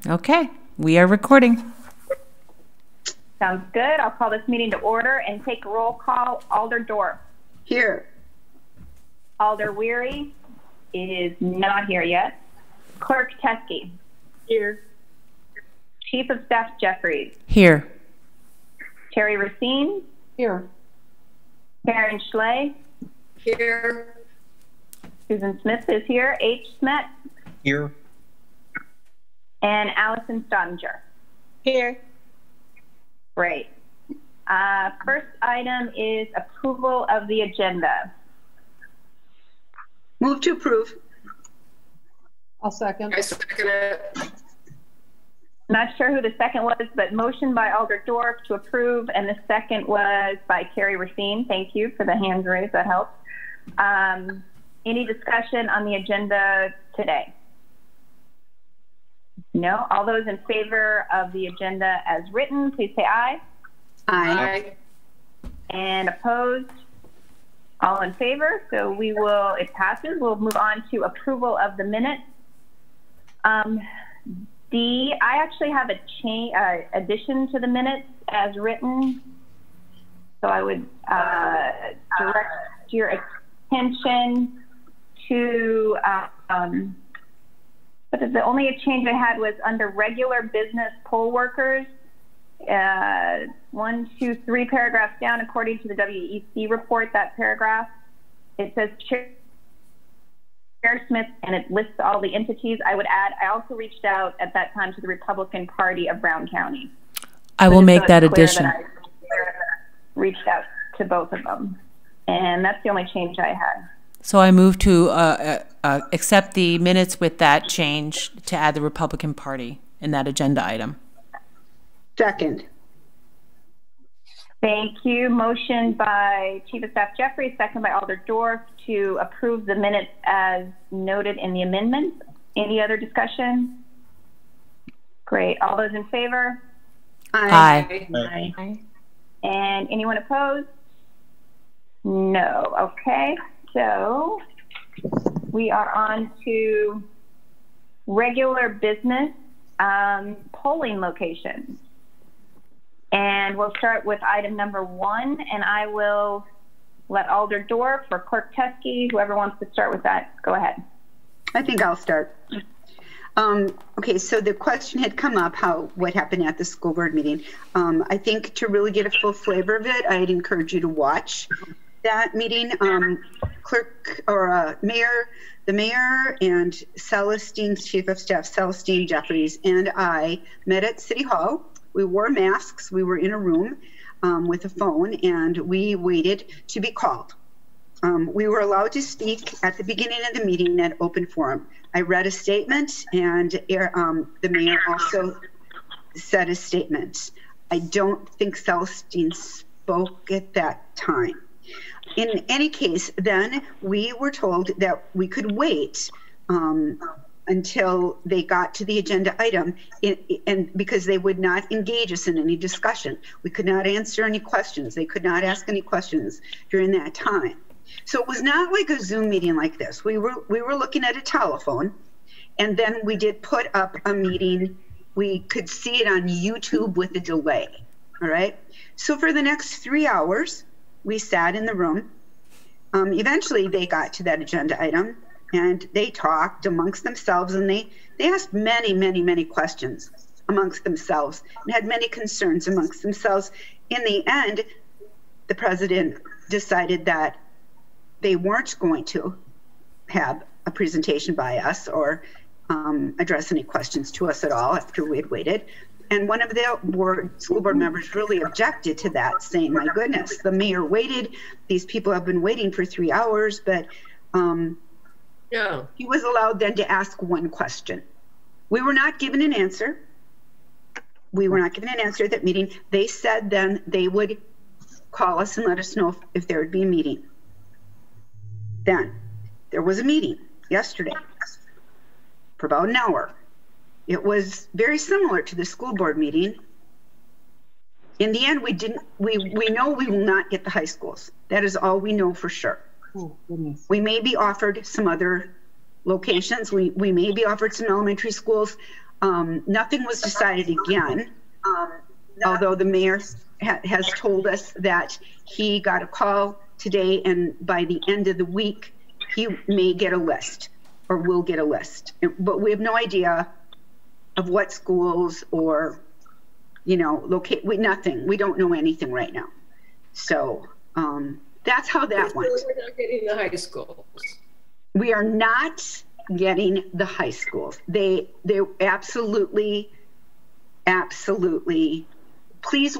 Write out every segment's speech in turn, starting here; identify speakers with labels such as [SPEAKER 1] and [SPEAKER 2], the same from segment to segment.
[SPEAKER 1] Okay, we are recording.
[SPEAKER 2] Sounds good. I'll call this meeting to order and take a roll call. Alder Dorff.
[SPEAKER 3] Here.
[SPEAKER 2] Alder Weary is not here yet. Clerk Teske.
[SPEAKER 3] Here.
[SPEAKER 2] Chief of Staff Jeffries.
[SPEAKER 1] Here.
[SPEAKER 2] Terry Racine.
[SPEAKER 3] Here.
[SPEAKER 2] Karen Schley.
[SPEAKER 3] Here.
[SPEAKER 2] Susan Smith is here. H. Smet.
[SPEAKER 4] Here.
[SPEAKER 2] And Allison Stottinger.
[SPEAKER 3] Here.
[SPEAKER 2] Great. First item is approval of the agenda.
[SPEAKER 3] Move to approve.
[SPEAKER 5] I'll second.
[SPEAKER 3] I second it.
[SPEAKER 2] Not sure who the second was, but motion by Alder Dorff to approve, and the second was by Terry Racine. Thank you for the hands raised. That helps. Any discussion on the agenda today? No. All those in favor of the agenda as written, please say aye.
[SPEAKER 3] Aye.
[SPEAKER 2] And opposed? All in favor. So we will, it passes. We'll move on to approval of the minutes. D, I actually have a addition to the minutes as written. So I would direct your attention to, but the only change I had was under regular business poll workers. 1, 2, 3 paragraphs down, according to the WEC report, that paragraph, it says Chair Smith, and it lists all the entities. I would add, I also reached out at that time to the Republican Party of Brown County.
[SPEAKER 1] I will make that addition.
[SPEAKER 2] That I reached out to both of them. And that's the only change I had.
[SPEAKER 1] So I move to accept the minutes with that change to add the Republican Party in that agenda item.
[SPEAKER 3] Second.
[SPEAKER 2] Thank you. Motion by Chief of Staff Jeffries, second by Alder Dorff to approve the minutes as noted in the amendments. Any other discussion? Great. All those in favor?
[SPEAKER 1] Aye.
[SPEAKER 3] Aye.
[SPEAKER 2] Aye. And anyone opposed? No. Okay. So we are on to regular business polling locations. And we'll start with item number 1, and I will let Alder Dorff or Clerk Teske, whoever wants to start with that, go ahead.
[SPEAKER 3] I think I'll start. Okay, so the question had come up, what happened at the school board meeting. I think to really get a full flavor of it, I'd encourage you to watch that meeting. Clerk or the mayor and Celestine's Chief of Staff, Celestine Jeffries, and I met at City Hall. We wore masks. We were in a room with a phone, and we waited to be called. We were allowed to speak at the beginning of the meeting at open forum. I read a statement, and the mayor also said a statement. I don't think Celestine spoke at that time. In any case, then we were told that we could wait until they got to the agenda item, and because they would not engage us in any discussion. We could not answer any questions. They could not ask any questions during that time. So it was not like a Zoom meeting like this. We were looking at a telephone, and then we did put up a meeting. We could see it on YouTube with a delay, all right? So for the next 3 hours, we sat in the room. Eventually, they got to that agenda item, and they talked amongst themselves, and they asked many, many, many questions amongst themselves and had many concerns amongst themselves. In the end, the president decided that they weren't going to have a presentation by us or address any questions to us at all after we had waited. And one of the school board members really objected to that, saying, my goodness, the mayor waited. These people have been waiting for 3 hours, but yeah. He was allowed then to ask one question. We were not given an answer. We were not given an answer at that meeting. They said then they would call us and let us know if there would be a meeting. Then there was a meeting yesterday for about an hour. It was very similar to the school board meeting. In the end, we know we will not get the high schools. That is all we know for sure.
[SPEAKER 5] Oh, goodness.
[SPEAKER 3] We may be offered some other locations. We may be offered some elementary schools. Nothing was decided again, although the mayor has told us that he got a call today, and by the end of the week, he may get a list or will get a list. But we have no idea of what schools or, you know, nothing. We don't know anything right now. So that's how that went.
[SPEAKER 4] We're not getting the high schools.
[SPEAKER 3] We are not getting the high schools. They absolutely, please,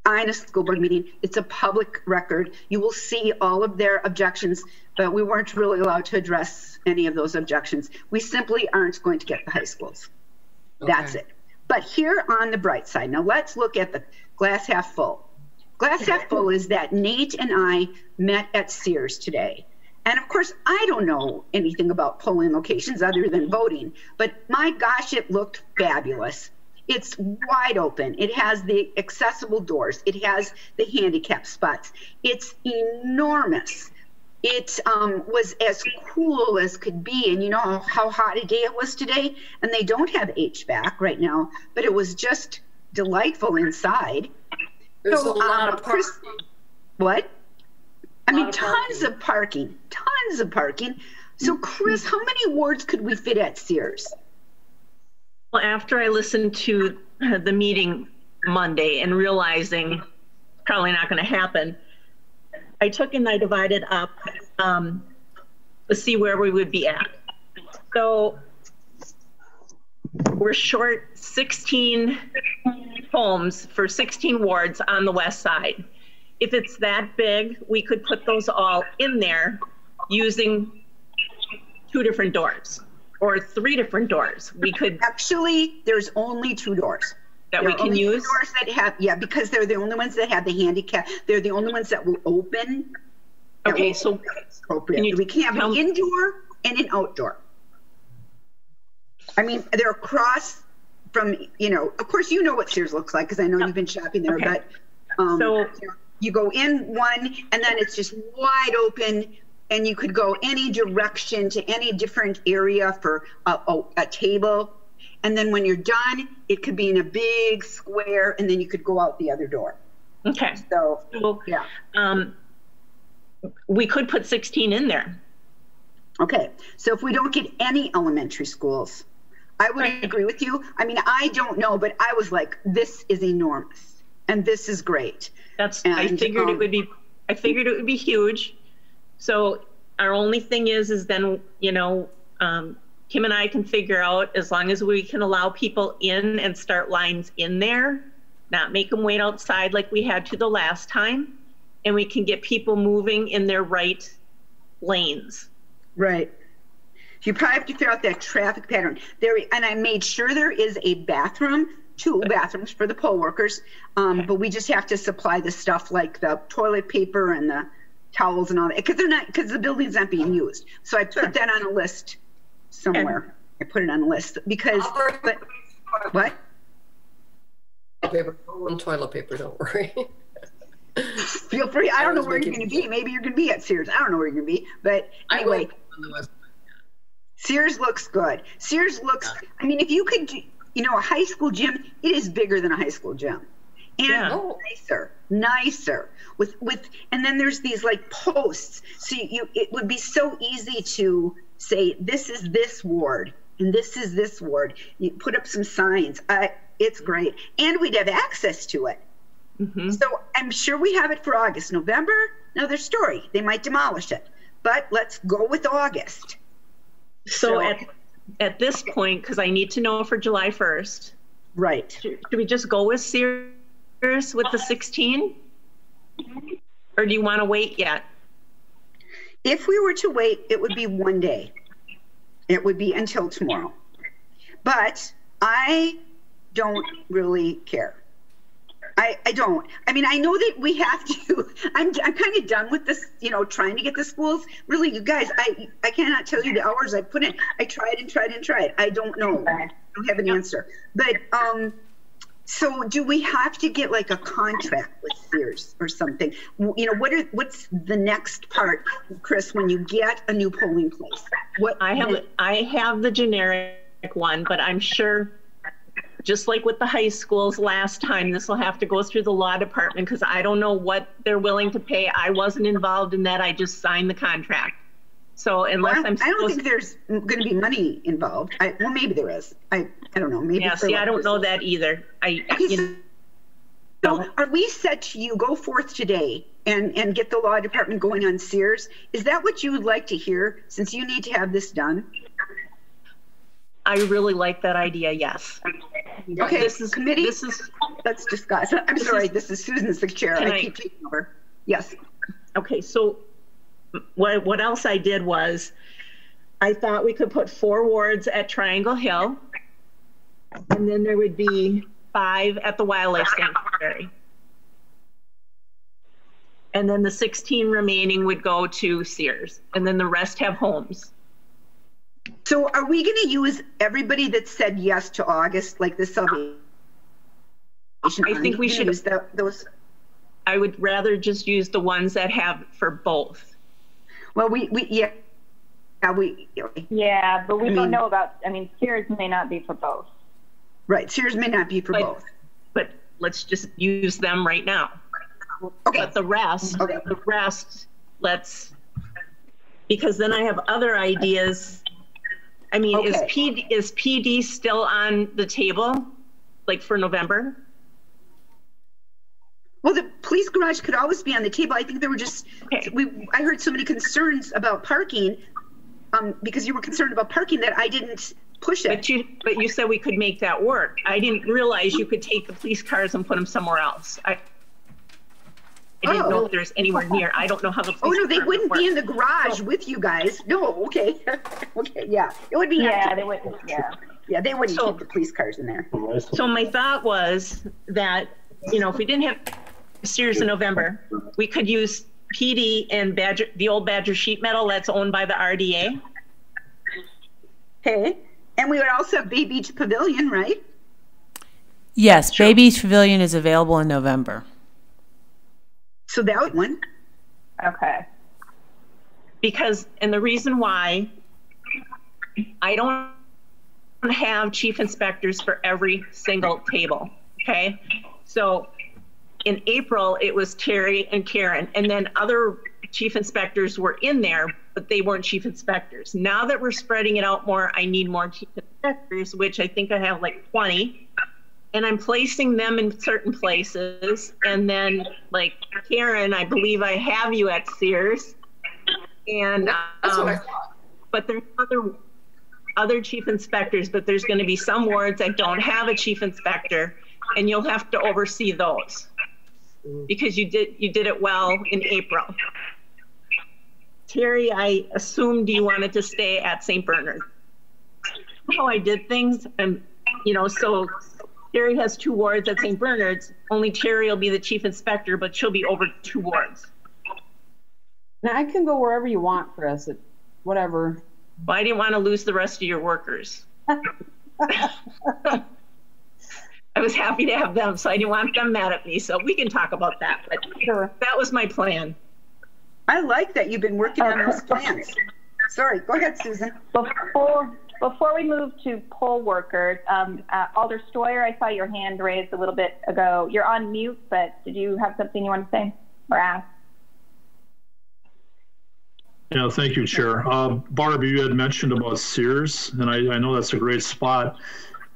[SPEAKER 3] on a school board meeting, it's a public record. You will see all of their objections, but we weren't really allowed to address any of those objections. We simply aren't going to get the high schools. Okay. That's it. But here on the bright side, now let's look at the glass half full. Glass half full is that Nate and I met at Sears today. And of course, I don't know anything about polling locations other than voting, but my gosh, it looked fabulous. It's wide open. It has the accessible doors. It has the handicap spots. It's enormous. It was as cool as could be. And you know how hot a day it was today? And they don't have HVAC right now, but it was just delightful inside.
[SPEAKER 4] There's a lot of parking.
[SPEAKER 3] What? I mean, tons of parking. So Chris, how many wards could we fit at Sears?
[SPEAKER 6] Well, after I listened to the meeting Monday and realizing probably not going to happen, I took and I divided up to see where we would be at. So we're short 16 homes for 16 wards on the west side. If it's that big, we could put those all in there using 2 different doors or 3 different doors. We could
[SPEAKER 3] actually, there's only 2 doors
[SPEAKER 6] that we can use.
[SPEAKER 3] Doors that have, yeah, because they're the only ones that have the handicap. They're the only ones that will open.
[SPEAKER 6] Okay, so
[SPEAKER 3] appropriate. We can have an indoor and an outdoor. I mean, they're across from, you know, of course, you know what Sears looks like because I know you've been shopping there,
[SPEAKER 6] okay.
[SPEAKER 3] But
[SPEAKER 6] so
[SPEAKER 3] you go in one and then it's just wide open and you could go any direction to any different area for a table. And then when you're done, it could be in a big square and then you could go out the other door.
[SPEAKER 6] Okay.
[SPEAKER 3] So yeah.
[SPEAKER 6] We could put 16 in there.
[SPEAKER 3] Okay. So if we don't get any elementary schools, I would agree with you. I mean, I don't know, but I was like, this is enormous and this is great.
[SPEAKER 6] I figured it would be. I figured it would be huge. So our only thing is then, you know, Kim and I can figure out, as long as we can allow people in and start lines in there, not make them wait outside like we had to the last time, and we can get people moving in their right lanes.
[SPEAKER 3] Right. You probably have to figure out that traffic pattern there. And I made sure there is a bathroom, 2 bathrooms for the poll workers. But we just have to supply the stuff like the toilet paper and the towels and all that, because the building's not being used. So I put that on a list somewhere. I put it on a list because, but what?
[SPEAKER 4] Paper, toilet paper, don't worry.
[SPEAKER 3] Feel free. I don't know where you're going to be. Maybe you're going to be at Sears. I don't know where you're going to be. But anyway, Sears looks good. Sears looks, I mean, if you could, you know, a high school gym, it is bigger than a high school gym. And nicer. With, and then there's these like posts. So it would be so easy to say, this is this ward and this is this ward. You put up some signs. It's great. And we'd have access to it. Mm-hmm. So I'm sure we have it for August. November, another story. They might demolish it. But let's go with August.
[SPEAKER 6] So at this point, because I need to know for July 1st.
[SPEAKER 3] Right.
[SPEAKER 6] Should we just go with Sears with the 16? Or do you want to wait yet?
[SPEAKER 3] If we were to wait, it would be 1 day. It would be until tomorrow. But I don't really care. I don't. I mean, I know that we have to. I'm kind of done with this, you know, trying to get the schools. Really, you guys, I cannot tell you the hours I put in. I tried and tried and tried. I don't know. I don't have an answer. But so do we have to get like a contract with Sears or something? You know, what's the next part, Chris, when you get a new polling place?
[SPEAKER 6] I have the generic one, but I'm sure, just like with the high schools last time, this will have to go through the law department because I don't know what they're willing to pay. I wasn't involved in that. I just signed the contract. So unless
[SPEAKER 3] I don't think there's going to be money involved. Well, maybe there is. I don't know. Maybe.
[SPEAKER 6] Yeah. See, I don't know that either.
[SPEAKER 3] So are we set to you go forth today and get the law department going on Sears? Is that what you would like to hear since you need to have this done?
[SPEAKER 6] I really like that idea. Yes.
[SPEAKER 3] Okay.
[SPEAKER 6] This is
[SPEAKER 3] committee. Let's discuss. I'm sorry. This is Susan's the chair. I keep taking over. Yes.
[SPEAKER 6] Okay. So what else I did was I thought we could put 4 wards at Triangle Hill, and then there would be 5 at the Wildlife Sanctuary. And then the 16 remaining would go to Sears, and then the rest have homes.
[SPEAKER 3] So are we going to use everybody that said yes to August, like the Salvation
[SPEAKER 6] I think we should
[SPEAKER 3] use those.
[SPEAKER 6] I would rather just use the ones that have for both.
[SPEAKER 3] Well, but we
[SPEAKER 2] don't know about, Sears may not be for both.
[SPEAKER 3] Right, Sears may not be for both.
[SPEAKER 6] But let's just use them right now.
[SPEAKER 3] Okay.
[SPEAKER 6] But the rest, because then I have other ideas. I mean, is PD still on the table, like for November?
[SPEAKER 3] Well, the police garage could always be on the table. I think there were just, I heard so many concerns about parking, because you were concerned about parking that I didn't push it.
[SPEAKER 6] But you said we could make that work. I didn't realize you could take the police cars and put them somewhere else. I didn't know if there's anywhere near. I don't know how the police
[SPEAKER 3] no, they wouldn't be in the garage with you guys. No, okay. Okay, yeah. It would be
[SPEAKER 2] they wouldn't,
[SPEAKER 3] Yeah, they wouldn't keep the police cars in there.
[SPEAKER 6] So my thought was that, if we didn't have Sears in November, we could use PD and the old Badger sheet metal that's owned by the RDA.
[SPEAKER 3] Okay. And we would also have Bay Beach Pavilion, right?
[SPEAKER 1] Yes, sure. Bay Beach Pavilion is available in November.
[SPEAKER 3] So that one.
[SPEAKER 2] Okay.
[SPEAKER 6] And the reason why I don't have chief inspectors for every single table, okay? So in April, it was Terry and Karen, and then other chief inspectors were in there, but they weren't chief inspectors. Now that we're spreading it out more, I need more chief inspectors, which I think I have like 20, and I'm placing them in certain places. And then like Karen, I believe I have you at Sears, and but there's other chief inspectors, but there's going to be some wards that don't have a chief inspector, and you'll have to oversee those because you did it well in April. Terry, I assumed you wanted to stay at St. Bernard. How I did things, and so Terry has 2 wards at St. Bernard's. Only Terry will be the chief inspector, but she'll be over 2 wards.
[SPEAKER 5] Now I can go wherever you want, Chris. Whatever.
[SPEAKER 6] Well, I didn't want to lose the rest of your workers. I was happy to have them, so I didn't want them mad at me. So we can talk about that. But
[SPEAKER 5] sure.
[SPEAKER 6] That was my plan.
[SPEAKER 3] I like that you've been working on those plans. Sorry, go ahead, Susan.
[SPEAKER 2] Before we move to poll workers, Alder Stoyer, I saw your hand raised a little bit ago. You're on mute, but did you have something you want to say or ask?
[SPEAKER 7] Yeah, thank you, Chair. Barb, you had mentioned about Sears, and I know that's a great spot.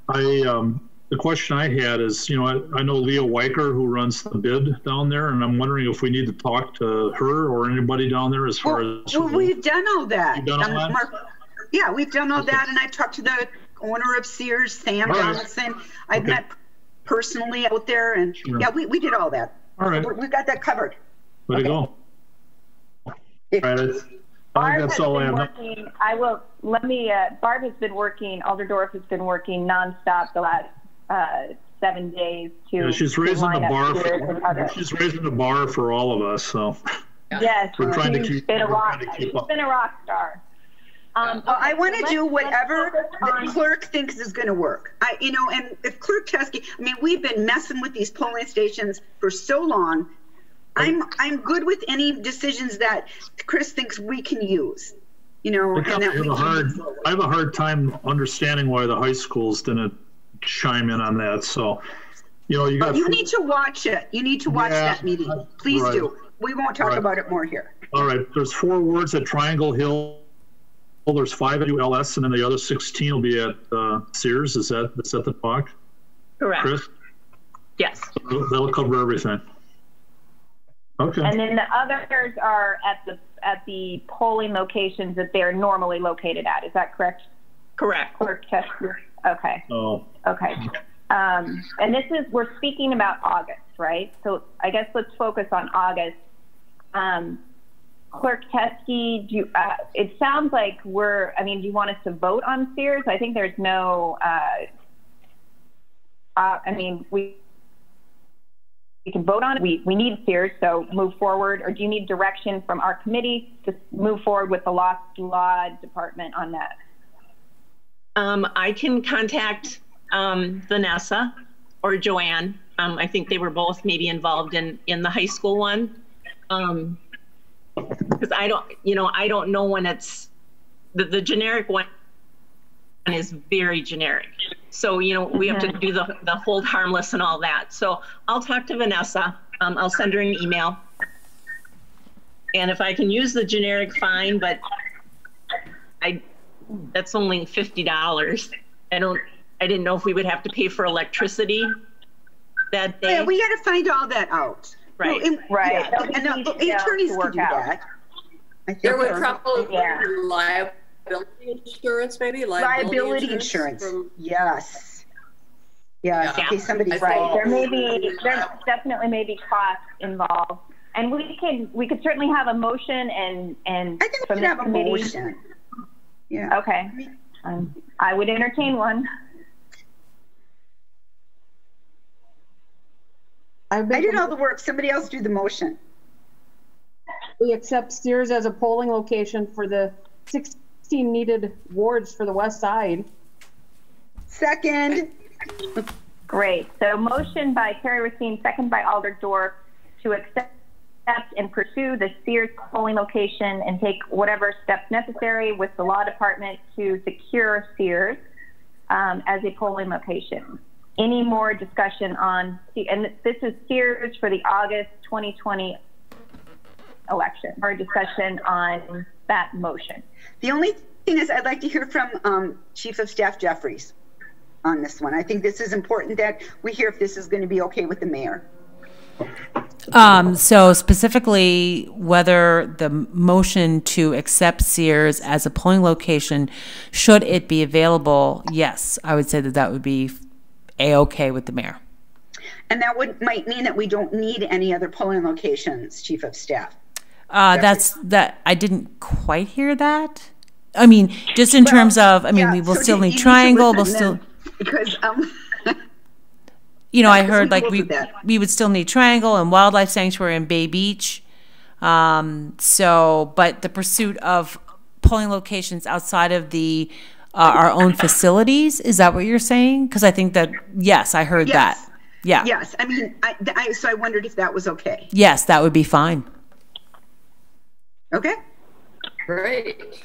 [SPEAKER 7] The question I had is, I know Leah Weicker, who runs the bid down there, and I'm wondering if we need to talk to her or anybody down there as far as...
[SPEAKER 3] Well, we've done all that.
[SPEAKER 7] You've done all that?
[SPEAKER 3] Yeah, we've done all that, and I talked to the owner of Sears, Sam Johnson. I've met personally out there, and yeah, we did all that.
[SPEAKER 7] All right.
[SPEAKER 3] We've got that covered.
[SPEAKER 7] Way to go. All right. I think that's all I have.
[SPEAKER 2] Barb has been working, Alderdorf has been working nonstop the last 7 days to.
[SPEAKER 7] Yeah, she's raising the bar. She's raising the bar for all of us. So.
[SPEAKER 2] Yes,
[SPEAKER 7] we're trying to keep.
[SPEAKER 2] She's been a rock star.
[SPEAKER 3] I want to do whatever the clerk thinks is going to work. And if Clerk Teskey, we've been messing with these polling stations for so long. I'm good with any decisions that Chris thinks we can use. you know, and that we
[SPEAKER 7] I have a hard time understanding why the high schools didn't chime in on that. So, you know,
[SPEAKER 3] you need to watch it. You need to watch that meeting. Please do. We won't talk about it more here.
[SPEAKER 7] All right. There's 4 wards at Triangle Hill. There's 5 at ULS, and then the other 16 will be at Sears. Is that the talk?
[SPEAKER 6] Correct.
[SPEAKER 7] Chris?
[SPEAKER 6] Yes.
[SPEAKER 7] That'll cover everything. Okay.
[SPEAKER 2] And then the others are at the polling locations that they're normally located at. Is that correct?
[SPEAKER 6] Correct.
[SPEAKER 2] Clerk test. Okay.
[SPEAKER 7] Oh.
[SPEAKER 2] Okay. And we're speaking about August, right? So I guess let's focus on August. Clerk Teskey, it sounds like do you want us to vote on Sears? I think there's no, we can vote on it. We need Sears, so move forward. Or do you need direction from our committee to move forward with the law department on that?
[SPEAKER 6] I can contact Vanessa or Joanne. I think they were both maybe involved in the high school one. Because I don't know when it's the generic one is very generic. So, we have to do the hold harmless and all that. So I'll talk to Vanessa. I'll send her an email. And if I can use the generic, fine, but that's only $50. I didn't know if we would have to pay for electricity that day.
[SPEAKER 3] Yeah, we got to find all that out.
[SPEAKER 6] Right.
[SPEAKER 2] Right.
[SPEAKER 3] Yeah. And the attorneys can do that.
[SPEAKER 4] There would probably be liability insurance, maybe?
[SPEAKER 3] Liability insurance. Yes. Yes.
[SPEAKER 6] Yeah.
[SPEAKER 3] Okay, somebody's
[SPEAKER 2] right. There definitely may be costs involved. And we could certainly have a motion and
[SPEAKER 3] I think we should have a motion. Yeah.
[SPEAKER 2] Okay. I would entertain one.
[SPEAKER 3] I did all the work. Somebody else do the motion.
[SPEAKER 5] We accept Sears as a polling location for the 16 needed wards for the west side.
[SPEAKER 3] Second.
[SPEAKER 2] Great. So motion by Terry Racine, second by Alderdorf to accept and pursue the Sears polling location and take whatever steps necessary with the law department to secure Sears as a polling location. Any more discussion on, and this is Sears for the August 2020 election, or discussion on that motion?
[SPEAKER 3] The only thing is I'd like to hear from Chief of Staff Jeffries on this one. I think this is important that we hear if this is going to be okay with the mayor.
[SPEAKER 1] So specifically, whether the motion to accept Sears as a polling location, should it be available, yes, I would say that would be A-okay with the mayor. And
[SPEAKER 3] that might mean that we don't need any other polling locations, Chief of Staff.
[SPEAKER 1] I didn't quite hear that. I mean, just in terms of, we will still need Triangle, we'll still...
[SPEAKER 3] Because,
[SPEAKER 1] I heard like we would still need Triangle and Wildlife Sanctuary and Bay Beach. But the pursuit of polling locations outside of the our own facilities, is that what you're saying? Because I think that, yes, I heard that. Yeah.
[SPEAKER 3] Yes. So I wondered if that was okay.
[SPEAKER 1] Yes, that would be fine.
[SPEAKER 3] Okay.
[SPEAKER 4] Great.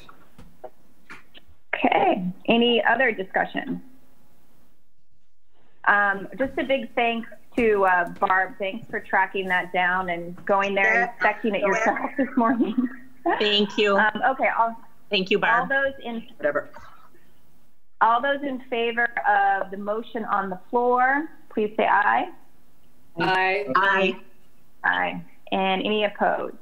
[SPEAKER 2] Okay. Any other discussion? Just a big thanks to Barb. Thanks for tracking that down and going there and inspecting it yourself this morning.
[SPEAKER 6] Thank you.
[SPEAKER 2] Okay.
[SPEAKER 6] Thank you, Barb.
[SPEAKER 2] All those in favor of the motion on the floor, please say aye.
[SPEAKER 4] Aye.
[SPEAKER 2] Aye. Aye. And any opposed?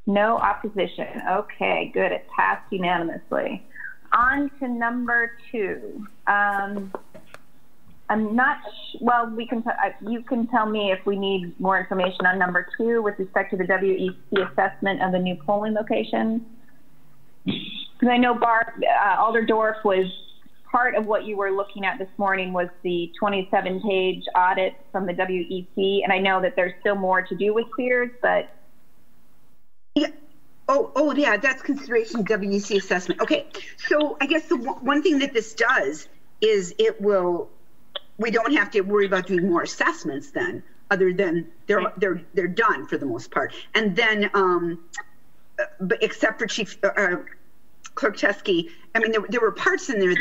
[SPEAKER 2] No opposition. Okay, good. It passed unanimously. On to number 2. I'm not, we can, you can tell me if we need more information on number 2 with respect to the WEC assessment of the new polling location. Because I know Barb, Alderdorf was part of what you were looking at this morning was the 27-page audit from the WEC. And I know that there's still more to do with Sears, but.
[SPEAKER 3] Yeah. Oh, yeah, that's consideration of WEC assessment. Okay, so I guess the one thing that this does is we don't have to worry about doing more assessments then, other than they're done for the most part. And then, but except for Clerk Chesky, I mean, there were parts in there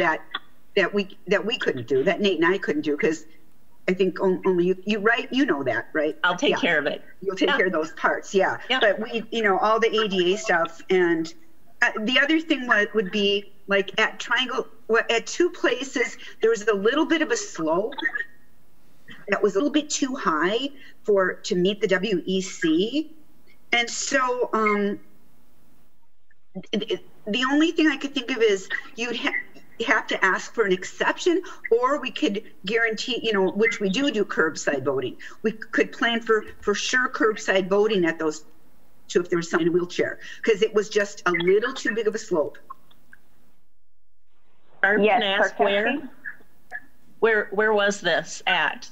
[SPEAKER 3] that we couldn't do, that Nate and I couldn't do, because I think only you right? You know that, right?
[SPEAKER 6] I'll take care of it.
[SPEAKER 3] You'll take care of those parts, yeah. But we, all the ADA stuff, and the other thing would be like at Triangle, at two places, there was a little bit of a slope that was a little bit too high to meet the WEC. And so the only thing I could think of is you'd have to ask for an exception, or we could guarantee, which we do curbside voting. We could plan for sure curbside voting at those two if there was someone in a wheelchair, because it was just a little too big of a slope.
[SPEAKER 6] Yes, can I ask where was this at?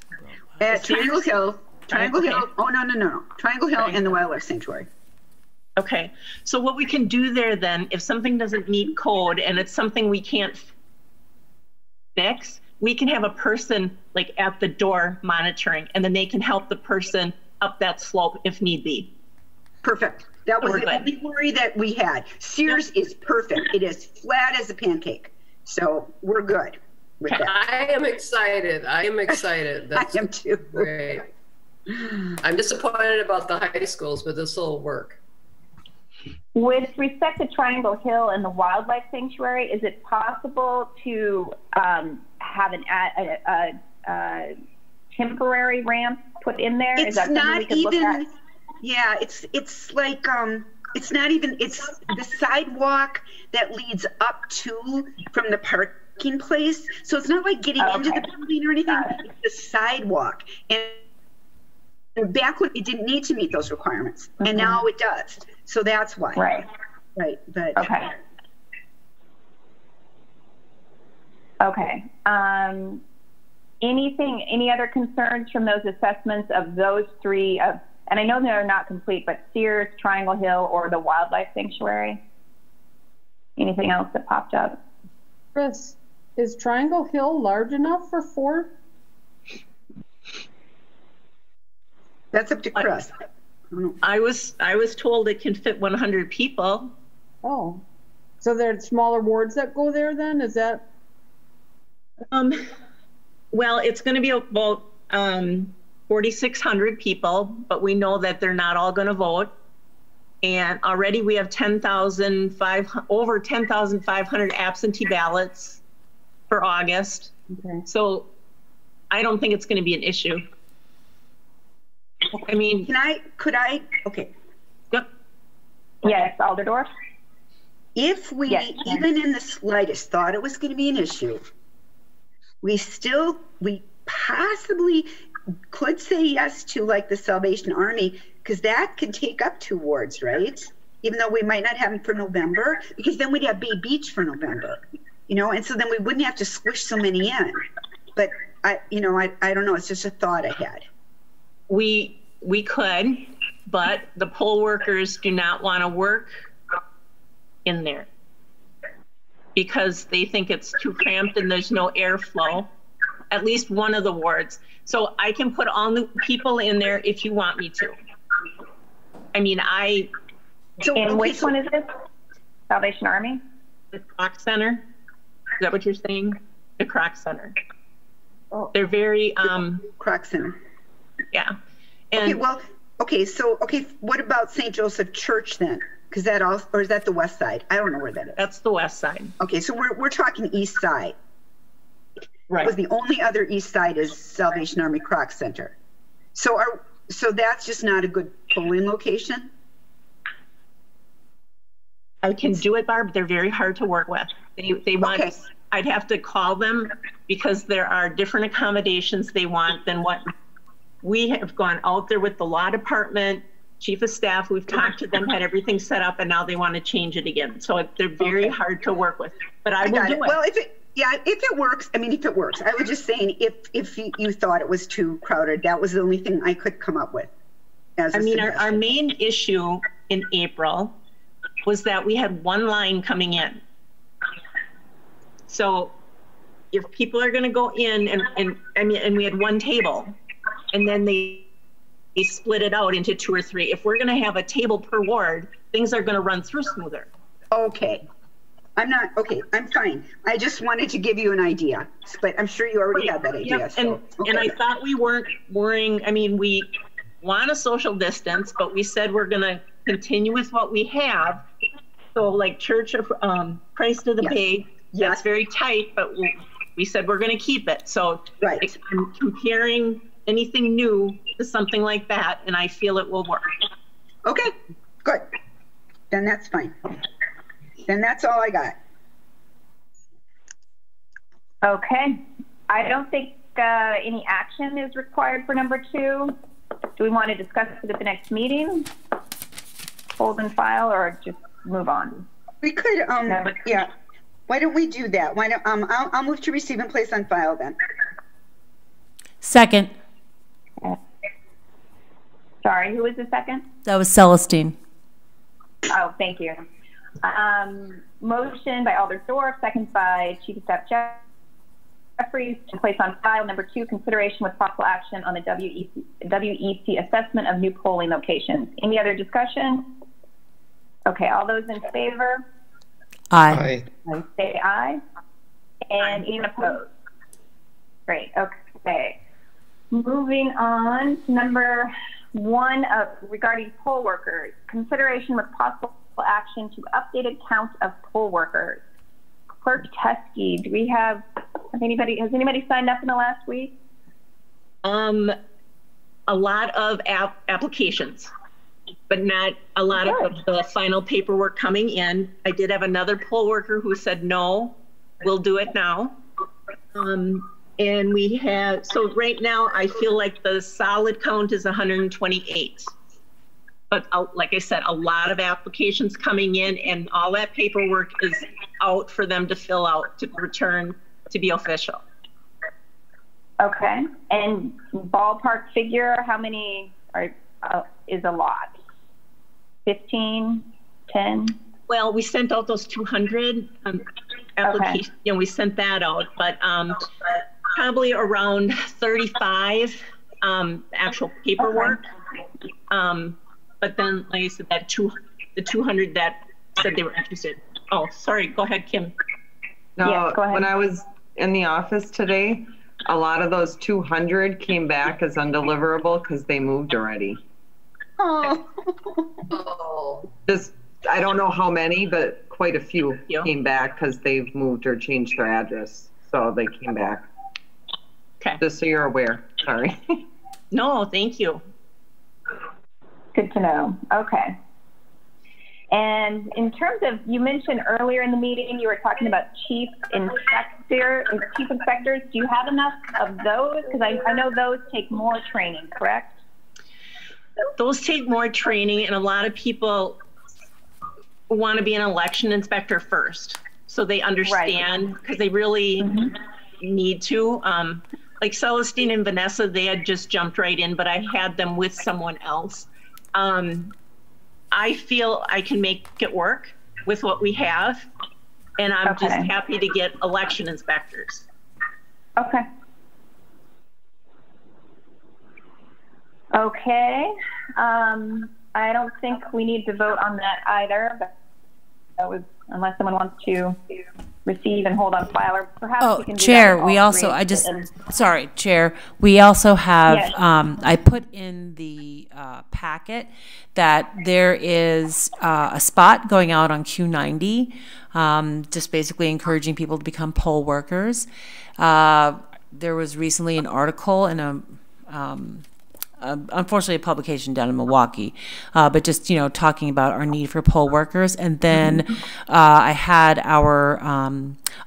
[SPEAKER 3] At Triangle Hill. Triangle Hill. Oh, no. Triangle Hill and the Wildlife Sanctuary.
[SPEAKER 6] Okay. So what we can do there then, if something doesn't meet code and it's something we can't fix, we can have a person like at the door monitoring, and then they can help the person up that slope if need be.
[SPEAKER 3] Perfect. That was the only worry that we had. Sears is perfect. It is flat as a pancake. So we're good with that.
[SPEAKER 4] I am excited. That's
[SPEAKER 3] I am too.
[SPEAKER 4] Great. I'm disappointed about the high schools, but this will work.
[SPEAKER 2] With respect to Triangle Hill and the Wildlife Sanctuary, is it possible to have a temporary ramp put in there?
[SPEAKER 3] It's not even. Yeah, it's like it's not even. It's the sidewalk that leads up to from the parking place. So it's not like getting into the building or anything. It's the sidewalk, and back when it didn't need to meet those requirements, and now it does. So that's why. Right. But
[SPEAKER 2] okay. Any other concerns from those assessments of those three? And I know they're not complete, but Sears, Triangle Hill, or the Wildlife Sanctuary. Anything else that popped up?
[SPEAKER 5] Chris, is Triangle Hill large enough for 4?
[SPEAKER 3] That's up to Chris.
[SPEAKER 6] I was told it can fit 100 people.
[SPEAKER 5] Oh, so there are smaller wards that go there then? Is that?
[SPEAKER 6] Well, it's going to be about 4,600 people, but we know that they're not all going to vote. And already we have over 10,500 absentee ballots for August.
[SPEAKER 5] Okay.
[SPEAKER 6] So I don't think it's going to be an issue. I mean,
[SPEAKER 3] could I? Okay.
[SPEAKER 6] Yep.
[SPEAKER 2] Yes, Alderdorf.
[SPEAKER 3] If we even in the slightest thought it was going to be an issue, we possibly could say yes to like the Salvation Army, because that can take up 2 wards, right? Even though we might not have them for November, because then we'd have Bay Beach for November, and so then we wouldn't have to squish so many in. But I don't know. It's just a thought I had.
[SPEAKER 6] We could, but the poll workers do not want to work in there because they think it's too cramped and there's no airflow, at least one of the wards. So I can put all the people in there if you want me to. I mean,
[SPEAKER 2] which one is this? Salvation Army?
[SPEAKER 6] The Kroc Center. Is that what you're saying? The Kroc Center.
[SPEAKER 3] Oh.
[SPEAKER 6] They're very
[SPEAKER 3] Kroc Center.
[SPEAKER 6] Yeah. And
[SPEAKER 3] what about St. Joseph Church then? Because or is that the west side? I don't know where that is.
[SPEAKER 6] That's the west side.
[SPEAKER 3] Okay, so we're talking east side.
[SPEAKER 6] Right.
[SPEAKER 3] Because the only other east side is Salvation Army Kroc Center. So that's just not a good polling location?
[SPEAKER 6] I can do it, Barb. They're very hard to work with. They want. Okay. I'd have to call them because there are different accommodations they want than what we have gone out there with the law department, chief of staff. We've talked to them, had everything set up, and now they want to change it again. So they're very hard to work with. But I will do it.
[SPEAKER 3] Well, if it works, if it works. I was just saying if you thought it was too crowded, that was the only thing I could come up with.
[SPEAKER 6] Our main issue in April was that we had one line coming in. So if people are going to go in and we had one table, and then they split it out into 2 or 3. If we're going to have a table per ward, things are going to run through smoother.
[SPEAKER 3] Okay. I'm not, okay, I'm fine. I just wanted to give you an idea, but I'm sure you already had that idea.
[SPEAKER 6] Yep.
[SPEAKER 3] So,
[SPEAKER 6] And I thought we weren't worrying. I mean, we want a social distance, but we said we're going to continue with what we have. So like Church of Christ of the Bay, that's very tight, but we said we're going to keep it. So I'm comparing anything new to something like that, and I feel it will work.
[SPEAKER 3] Okay, good. Then that's fine. Then that's all I got.
[SPEAKER 2] Okay. I don't think any action is required for number 2. Do we want to discuss it at the next meeting? Hold and file, or just move on?
[SPEAKER 3] We could, yeah. Why don't we do that? Why don't, I'll move to receive and place on file then.
[SPEAKER 1] Second.
[SPEAKER 2] Sorry, who was the second?
[SPEAKER 1] That was Celestine.
[SPEAKER 2] Oh, thank you. Motion by Alder Dorff, second by Chief of Staff Jeffries, to place on file number 2, consideration with possible action on the WEC assessment of new polling locations. Any other discussion? Okay, all those in favor?
[SPEAKER 1] Aye.
[SPEAKER 2] Say aye. And any opposed? Great, okay. Moving on to number 1 regarding poll workers. Consideration with possible action to updated count of poll workers. Clerk Teskey, do we have has anybody signed up in the last week?
[SPEAKER 6] A lot of applications, but not a lot of the final paperwork coming in. I did have another poll worker who said, no, we'll do it now. And we have, so right now I feel like the solid count is 128. But like I said, a lot of applications coming in, and all that paperwork is out for them to fill out to return to be official.
[SPEAKER 2] Okay, and ballpark figure, how many is a lot? 15, 10?
[SPEAKER 6] Well, we sent out those 200 applications. You know, we sent that out, but probably around 35 actual paperwork. But then, like I said, the 200 that said they were interested. Oh, sorry. Go ahead, Kim.
[SPEAKER 8] No,
[SPEAKER 2] yes, go ahead.
[SPEAKER 8] When I was in the office today, a lot of those 200 came back as undeliverable because they moved already.
[SPEAKER 4] Oh.
[SPEAKER 8] Just, I don't know how many, but quite a few came back because they've moved or changed their address. So they came back.
[SPEAKER 6] Okay.
[SPEAKER 8] Just so you're aware. Sorry.
[SPEAKER 6] No, thank you.
[SPEAKER 2] Good to know. Okay. And in terms of, you mentioned earlier in the meeting, you were talking about chief inspectors. Do you have enough of those? Because I know those take more training, correct?
[SPEAKER 6] Those take more training, and a lot of people want to be an election inspector first, so they understand, because they really need to. Like Celestine and Vanessa, they had just jumped right in, but I had them with someone else. I feel I can make it work with what we have, and I'm just happy to get election inspectors.
[SPEAKER 2] Okay. Okay. I don't think we need to vote on that either, but that was, unless someone wants to receive and hold on file, or perhaps we can do
[SPEAKER 1] Chair,
[SPEAKER 2] that
[SPEAKER 1] we also, sorry, Chair, we also have, I put in the packet that there is a spot going out on Q90, just basically encouraging people to become poll workers. There was recently an article in unfortunately a publication down in Milwaukee, but just, you know, talking about our need for poll workers. And then I had our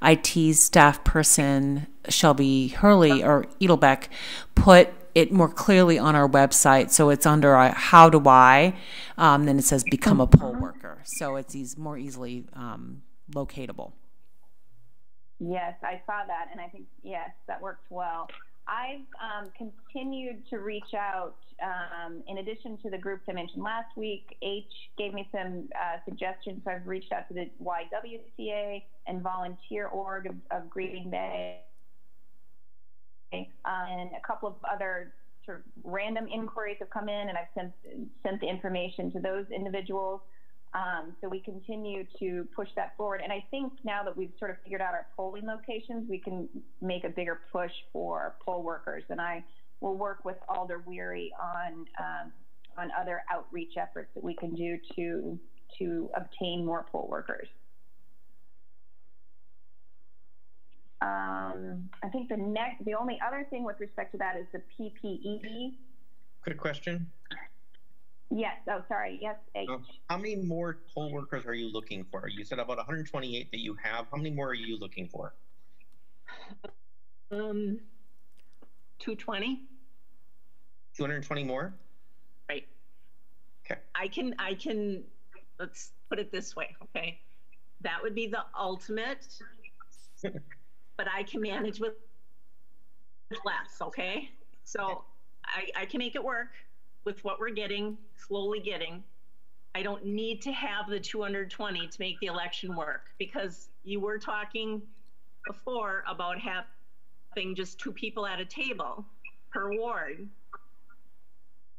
[SPEAKER 1] IT staff person, Shelby Hurley or Edelbeck, put it more clearly on our website. So it's under how do I, then it says become a poll worker. So it's more easily locatable.
[SPEAKER 2] Yes, I saw that, and I think, yes, that worked well. I've continued to reach out, in addition to the groups I mentioned last week. H gave me some suggestions, so I've reached out to the YWCA and Volunteer Org of Green Bay, and a couple of other sort of random inquiries have come in, and I've sent the information to those individuals. So we continue to push that forward. And I think now that we've sort of figured out our polling locations, we can make a bigger push for poll workers. And I will work with Alder Weary on other outreach efforts that we can do to obtain more poll workers. I think the only other thing with respect to that is the PPE.
[SPEAKER 9] Quick question.
[SPEAKER 2] Yes. Oh, sorry. Yes, H.
[SPEAKER 9] How many more poll workers are you looking for? You said about 128 that you have. How many more are you looking for?
[SPEAKER 6] 220.
[SPEAKER 9] 220 more?
[SPEAKER 6] Right.
[SPEAKER 9] Okay.
[SPEAKER 6] I can, let's put it this way, okay? That would be the ultimate, but I can manage with less, okay? So I can make it work with what we're getting, slowly getting. I don't need to have the 220 to make the election work, because you were talking before about having just 2 people at a table per ward,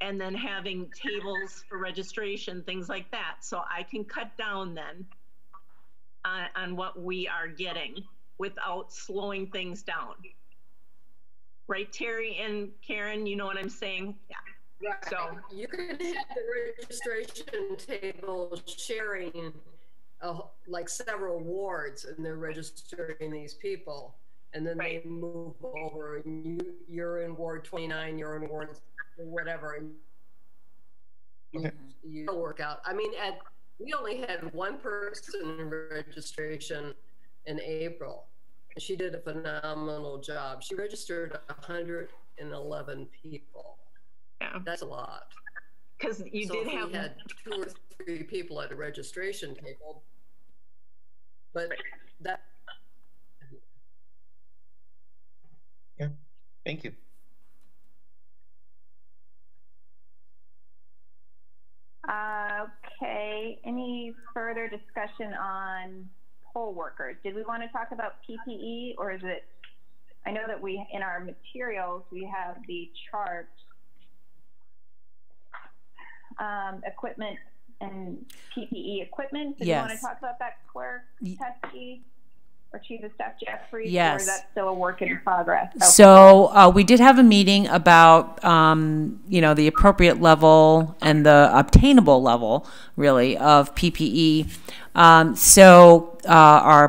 [SPEAKER 6] and then having tables for registration, things like that. So I can cut down then on what we are getting without slowing things down. Right, Terry and Karen, you know what I'm saying? Yeah.
[SPEAKER 4] Right. So you can have the registration table sharing like several wards, and they're registering these people, and then they move over, and you're in Ward 29, you're in Ward whatever, and you work out. I mean, we only had one person in registration in April. She did a phenomenal job. She registered 111 people.
[SPEAKER 6] Yeah,
[SPEAKER 4] that's a lot.
[SPEAKER 6] Because you did have
[SPEAKER 4] had 2 or 3 people at a registration table, but that.
[SPEAKER 9] Yeah, thank you.
[SPEAKER 2] Okay, any further discussion on poll workers? Did we want to talk about PPE, or is it, I know that in our materials, we have the chart, equipment and PPE equipment. Did you want to talk about that, Clerk Teskey or Chief of Staff Jeffries?
[SPEAKER 1] Yes.
[SPEAKER 2] Or is that still a work in progress? Okay.
[SPEAKER 1] So we did have a meeting about, the appropriate level and the obtainable level, really, of PPE. Our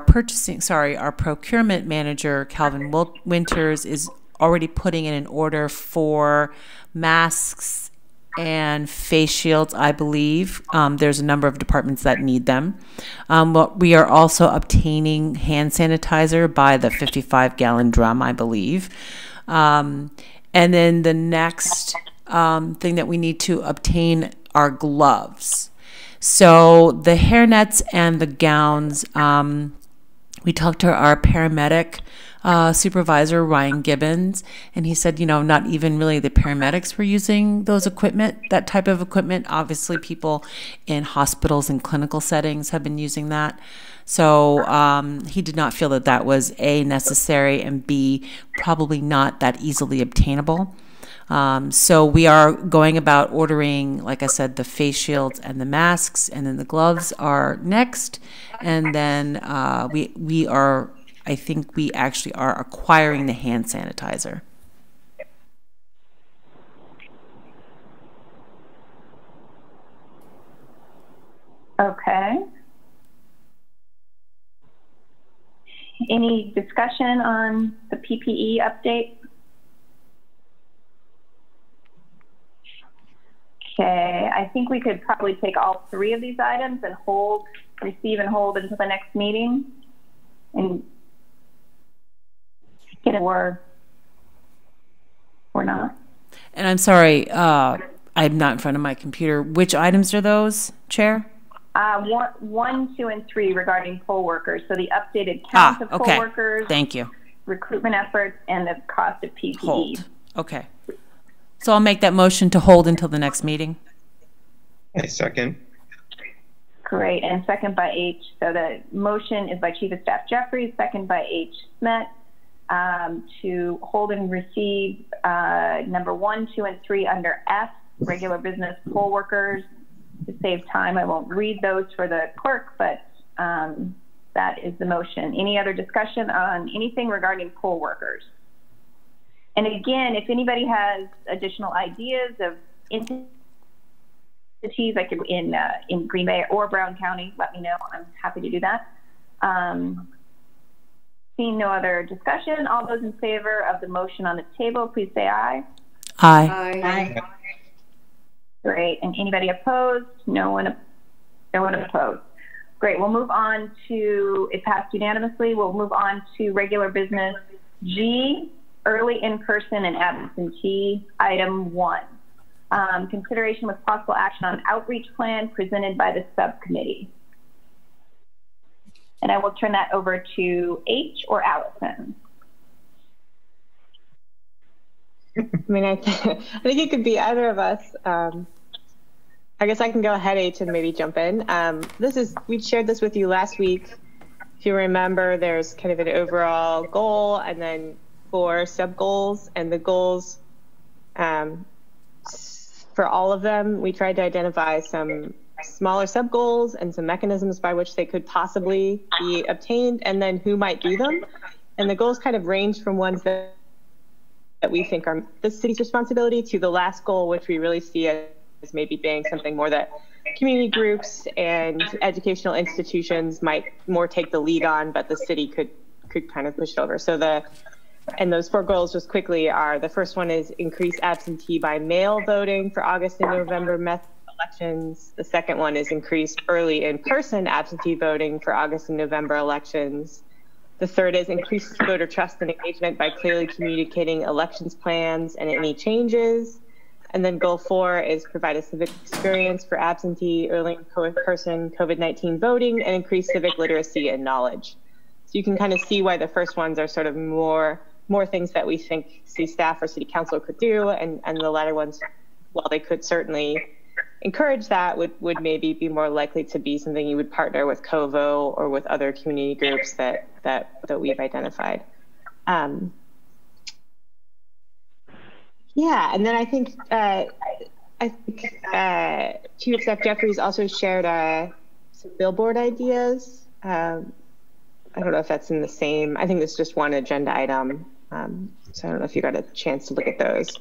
[SPEAKER 1] procurement manager, Calvin Winters, is already putting in an order for masks and face shields, I believe. There's a number of departments that need them. We are also obtaining hand sanitizer by the 55-gallon drum, I believe. And then the next thing that we need to obtain are gloves. So the hairnets and the gowns, we talked to our paramedic supervisor, Ryan Gibbons, and he said, not even really the paramedics were using that type of equipment. Obviously, people in hospitals and clinical settings have been using that. So he did not feel that was A, necessary, and B, probably not that easily obtainable. So we are going about ordering, like I said, the face shields and the masks, and then the gloves are next. And then I think we actually are acquiring the hand sanitizer.
[SPEAKER 2] Okay. Any discussion on the PPE update? Okay, I think we could probably take all 3 of these items and receive and hold until the next meeting, and get it or not.
[SPEAKER 1] And I'm sorry, I'm not in front of my computer. Which items are those, Chair?
[SPEAKER 2] 1, 2, and 3 regarding poll workers. So the updated count of poll workers.
[SPEAKER 1] Thank you.
[SPEAKER 2] Recruitment efforts and the cost of PPE.
[SPEAKER 1] Hold. Okay. So I'll make that motion to hold until the next meeting.
[SPEAKER 9] I second.
[SPEAKER 2] Great, and second by H. So the motion is by Chief of Staff Jeffries, second by H. Smet, to hold and receive number 1, 2, and 3 under F, regular business poll workers, to save time, I won't read those for the clerk, but that is the motion. Any other discussion on anything regarding poll workers? And again, if anybody has additional ideas of entities like in Green Bay or Brown County, let me know. I'm happy to do that. Seeing no other discussion, all those in favor of the motion on the table, please say aye.
[SPEAKER 1] Aye.
[SPEAKER 4] Aye.
[SPEAKER 2] Great. And anybody opposed? No one opposed. Great. We'll move on to, it passed unanimously. We'll move on to regular business G, early in-person and absentee, item 1. Consideration with possible action on outreach plan presented by the subcommittee. And I will turn that over to H or Allison.
[SPEAKER 10] I mean, I think it could be either of us. I guess I can go ahead, H, and maybe jump in. We shared this with you last week. If you remember, there's kind of an overall goal and then 4 sub-goals, and the goals, for all of them, we tried to identify some smaller sub-goals and some mechanisms by which they could possibly be obtained, and then who might do them. And the goals kind of range from ones that we think are the city's responsibility to the last goal, which we really see as maybe being something more that community groups and educational institutions might more take the lead on, but the city could kind of push it over. And those 4 goals just quickly are, the first one is increase absentee by mail voting for August and November elections. The second one is increase early in-person absentee voting for August and November elections. The third is increase voter trust and engagement by clearly communicating elections plans and any changes. And then goal 4 is provide a civic experience for absentee, early in-person COVID-19 voting and increase civic literacy and knowledge. So you can kind of see why the first ones are sort of more things that we think city staff or city council could do, and the latter ones, while they could certainly encourage that, would maybe be more likely to be something you would partner with COVO or with other community groups that we've identified. Yeah, and then I think Chief of Staff Jeffries also shared some billboard ideas. I don't know if that's in the same, I think it's just one agenda item. So I don't know if you got a chance to look at those.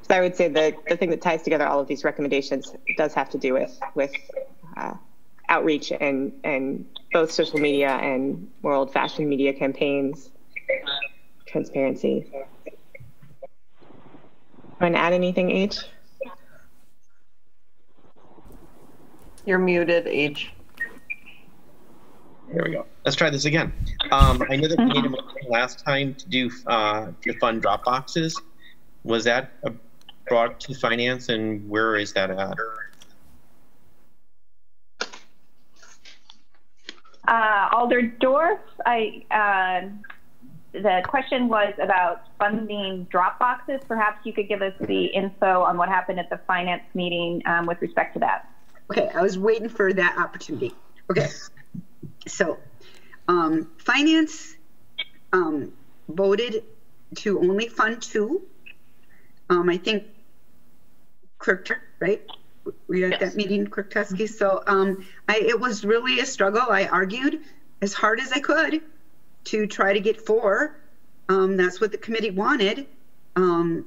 [SPEAKER 10] So I would say the thing that ties together all of these recommendations does have to do with outreach and both social media and more old-fashioned media campaigns, transparency. Want to add anything, H?
[SPEAKER 8] You're muted, H.
[SPEAKER 9] There we go. Let's try this again. I know that we made a motion last time to do to fund drop boxes. Was that brought to finance, and where is that at?
[SPEAKER 2] Alderdorf, the question was about funding drop boxes. Perhaps you could give us the info on what happened at the finance meeting with respect to that.
[SPEAKER 3] Okay, I was waiting for that opportunity. Okay, so finance voted to only fund 2. I think Clerk, right? Were you at that meeting, Clerk Tusky? So it was really a struggle. I argued as hard as I could to try to get 4. That's what the committee wanted. And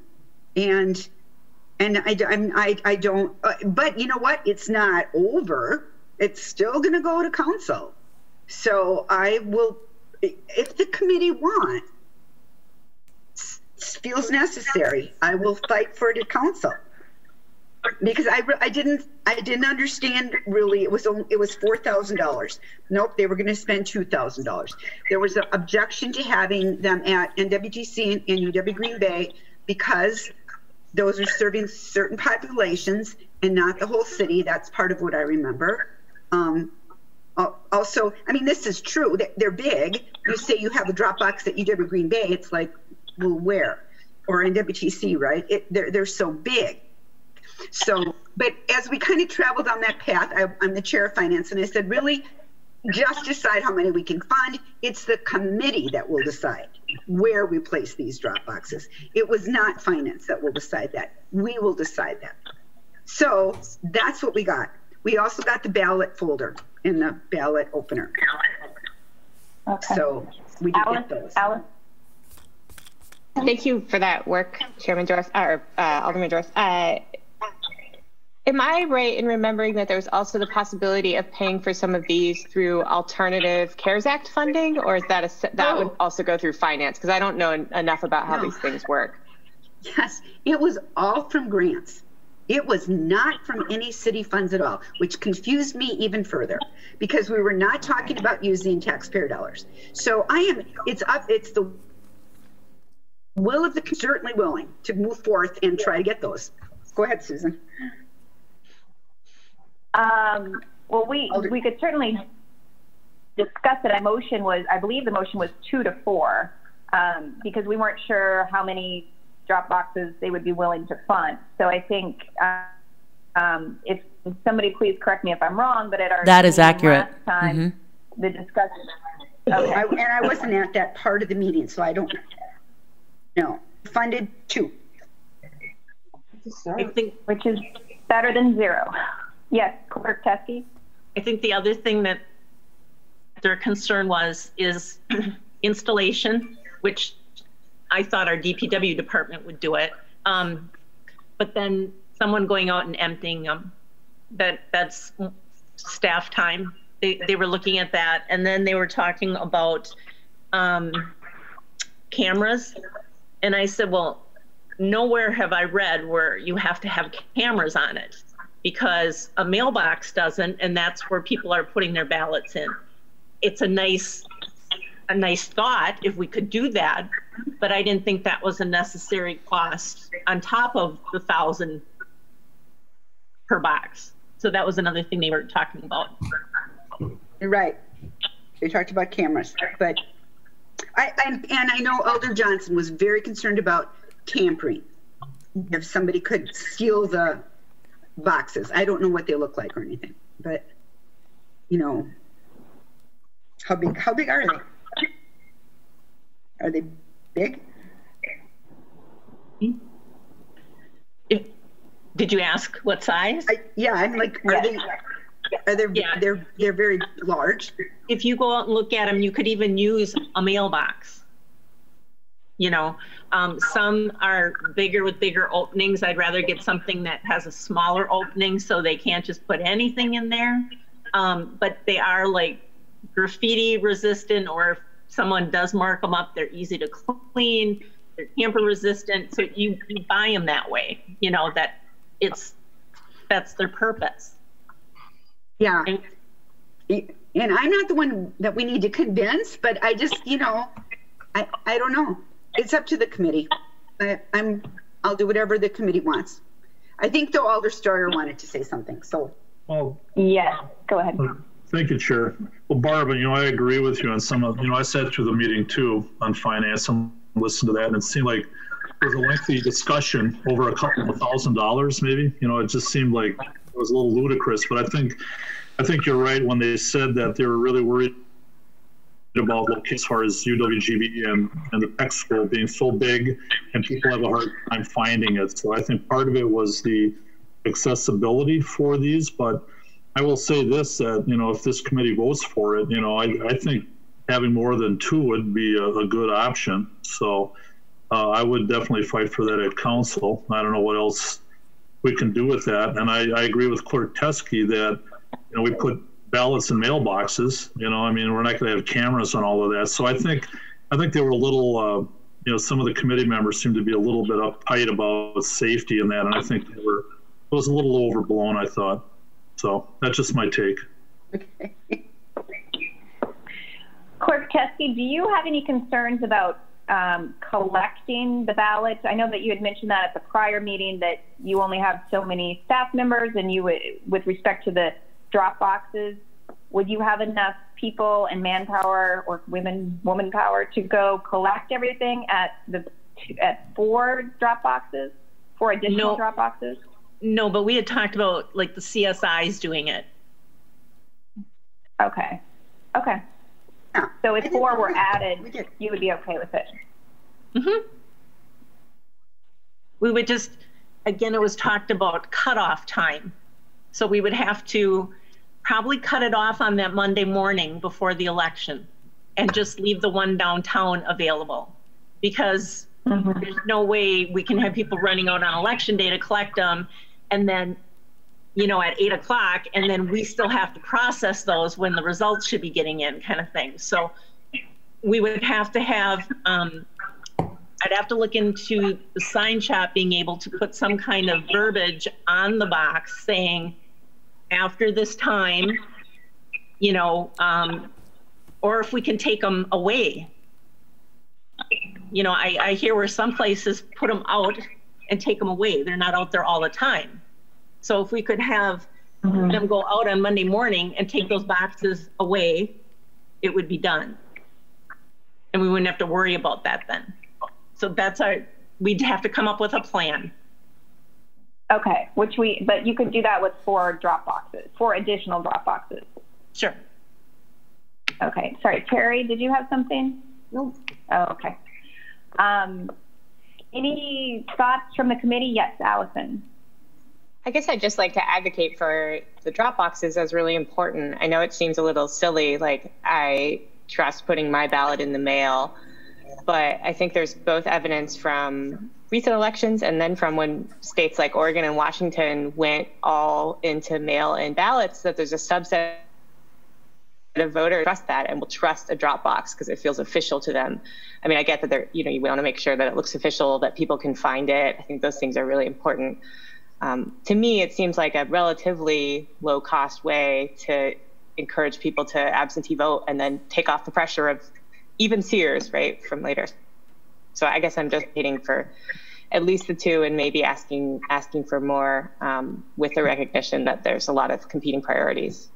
[SPEAKER 3] I don't, but you know what? It's not over. It's still going to go to council. So I will, if the committee feels necessary, I will fight for it at council. Because I didn't understand really. It was $4,000. Nope, they were going to spend $2,000. There was an objection to having them at NWTC and UW Green Bay because those are serving certain populations and not the whole city. That's part of what I remember. Also, I mean, this is true. They're big. You say you have a drop box at UW Green Bay. It's like, well, where? Or NWTC, right? They're so big. So, but as we kind of traveled on that path, I'm the chair of finance, and I said, really, just decide how many we can fund. It's the committee that will decide where we place these drop boxes. It was not finance that will decide that. We will decide that. So that's what we got. We also got the ballot folder and the ballot opener.
[SPEAKER 2] Okay.
[SPEAKER 3] So we did get those.
[SPEAKER 2] Alice?
[SPEAKER 10] Thank you for that work, Chairman Joyce, or Alderman Joyce. Am I right in remembering that there was also the possibility of paying for some of these through alternative CARES Act funding, or is that that would also go through finance? Because I don't know enough about how these things work.
[SPEAKER 3] Yes, it was all from grants. It was not from any city funds at all, which confused me even further because we were not talking about using taxpayer dollars. So it's the will of the, certainly willing to move forth and try to get those. Go ahead, Susan.
[SPEAKER 2] Well, we could certainly discuss it. I believe the motion was 2 to 4, because we weren't sure how many drop boxes they would be willing to fund. So I think, if somebody please correct me if I'm wrong, but at our
[SPEAKER 1] that is accurate.
[SPEAKER 2] Last time, the discussion. Okay.
[SPEAKER 3] And I wasn't at that part of the meeting, so I don't know. Funded 2.
[SPEAKER 6] I think,
[SPEAKER 2] which is better than 0. Yes, Clerk Teske?
[SPEAKER 6] I think the other thing that their concern is installation, which I thought our DPW department would do it. But then someone going out and emptying them, that's staff time. They were looking at that. And then they were talking about cameras. And I said, well, nowhere have I read where you have to have cameras on it, because a mailbox doesn't, and that's where people are putting their ballots in. It's a nice thought if we could do that, but I didn't think that was a necessary cost on top of the $1,000 per box. So that was another thing they were talking about.
[SPEAKER 3] You're right. They talked about cameras, but I know Alder Johnson was very concerned about tampering. If somebody could steal the boxes. I don't know what they look like or anything, but you know, how big are they? Are they big?
[SPEAKER 6] Did you ask what size?
[SPEAKER 3] Yeah, I'm like, they're very large.
[SPEAKER 6] If you go out and look at them, you could even use a mailbox. You know, some are bigger with bigger openings. I'd rather get something that has a smaller opening so they can't just put anything in there. But they are like graffiti resistant, or if someone does mark them up, they're easy to clean, they're tamper resistant. So you buy them that way, you know, that's their purpose.
[SPEAKER 3] Yeah. And I'm not the one that we need to convince, but I just, you know, I don't know. It's up to the committee. I'll do whatever the committee wants. I think though Alder Steuer wanted to say something, so.
[SPEAKER 7] Well,
[SPEAKER 2] yeah, go ahead.
[SPEAKER 7] Thank you, Chair. Well, Barb, you know, I agree with you on some of, you know, I sat through the meeting too on finance and listened to that, and it seemed like there was a lengthy discussion over a couple of $1,000 maybe. You know, it just seemed like it was a little ludicrous, but I think you're right when they said that they were really worried about as far as UWGB and the tech school being so big and people have a hard time finding it. So I think part of it was the accessibility for these, but I will say this, that, you know, if this committee votes for it, you know, I think having more than 2 would be a good option. So I would definitely fight for that at council. I don't know what else we can do with that. And I agree with Clerk Teske that, you know, we put ballots in mailboxes, you know, I mean, we're not going to have cameras on all of that. So I think they were a little, you know, some of the committee members seemed to be a little bit uptight about safety in that. And I think it was a little overblown, I thought. So that's just my take.
[SPEAKER 3] Okay.
[SPEAKER 2] Clerk Teske, do you have any concerns about collecting the ballots? I know that you had mentioned that at the prior meeting, that you only have so many staff members, and you would, with respect to the drop boxes, would you have enough people and manpower or woman power to go collect everything at 4 drop boxes, 4 additional drop boxes?
[SPEAKER 6] No, but we had talked about like the CSIs doing it.
[SPEAKER 2] Okay. So if 4 were added, you would be okay with it?
[SPEAKER 6] Mm-hmm. We would just, again, it was talked about cutoff time. So we would have to probably cut it off on that Monday morning before the election and just leave the one downtown available, because there's no way we can have people running out on election day to collect them and then, you know, at 8 o'clock, and then we still have to process those when the results should be getting in, kind of thing. So we would have to have, I'd have to look into the sign shop being able to put some kind of verbiage on the box saying, after this time, you know, or if we can take them away. You know, I hear where some places put them out and take them away. They're not out there all the time. So if we could have them go out on Monday morning and take those boxes away, it would be done. And we wouldn't have to worry about that then. So that's we'd have to come up with a plan.
[SPEAKER 2] Okay, but you could do that with 4 drop boxes, 4 additional drop boxes.
[SPEAKER 6] Sure.
[SPEAKER 2] Okay, sorry, Terry, did you have something?
[SPEAKER 5] Nope.
[SPEAKER 2] Oh, okay. Any thoughts from the committee? Yes, Allison.
[SPEAKER 10] I guess I'd just like to advocate for the drop boxes as really important. I know it seems a little silly, like I trust putting my ballot in the mail, but I think there's both evidence from recent elections and then from when states like Oregon and Washington went all into mail-in ballots that there's a subset of voters trust that and will trust a drop box because it feels official to them. I mean, I get that you want to make sure that it looks official, that people can find it. I think those things are really important. To me, it seems like a relatively low-cost way to encourage people to absentee vote and then take off the pressure of even Sears, right, from later. So I guess I'm just waiting for at least the 2 and maybe asking for more with the recognition that there's a lot of competing priorities.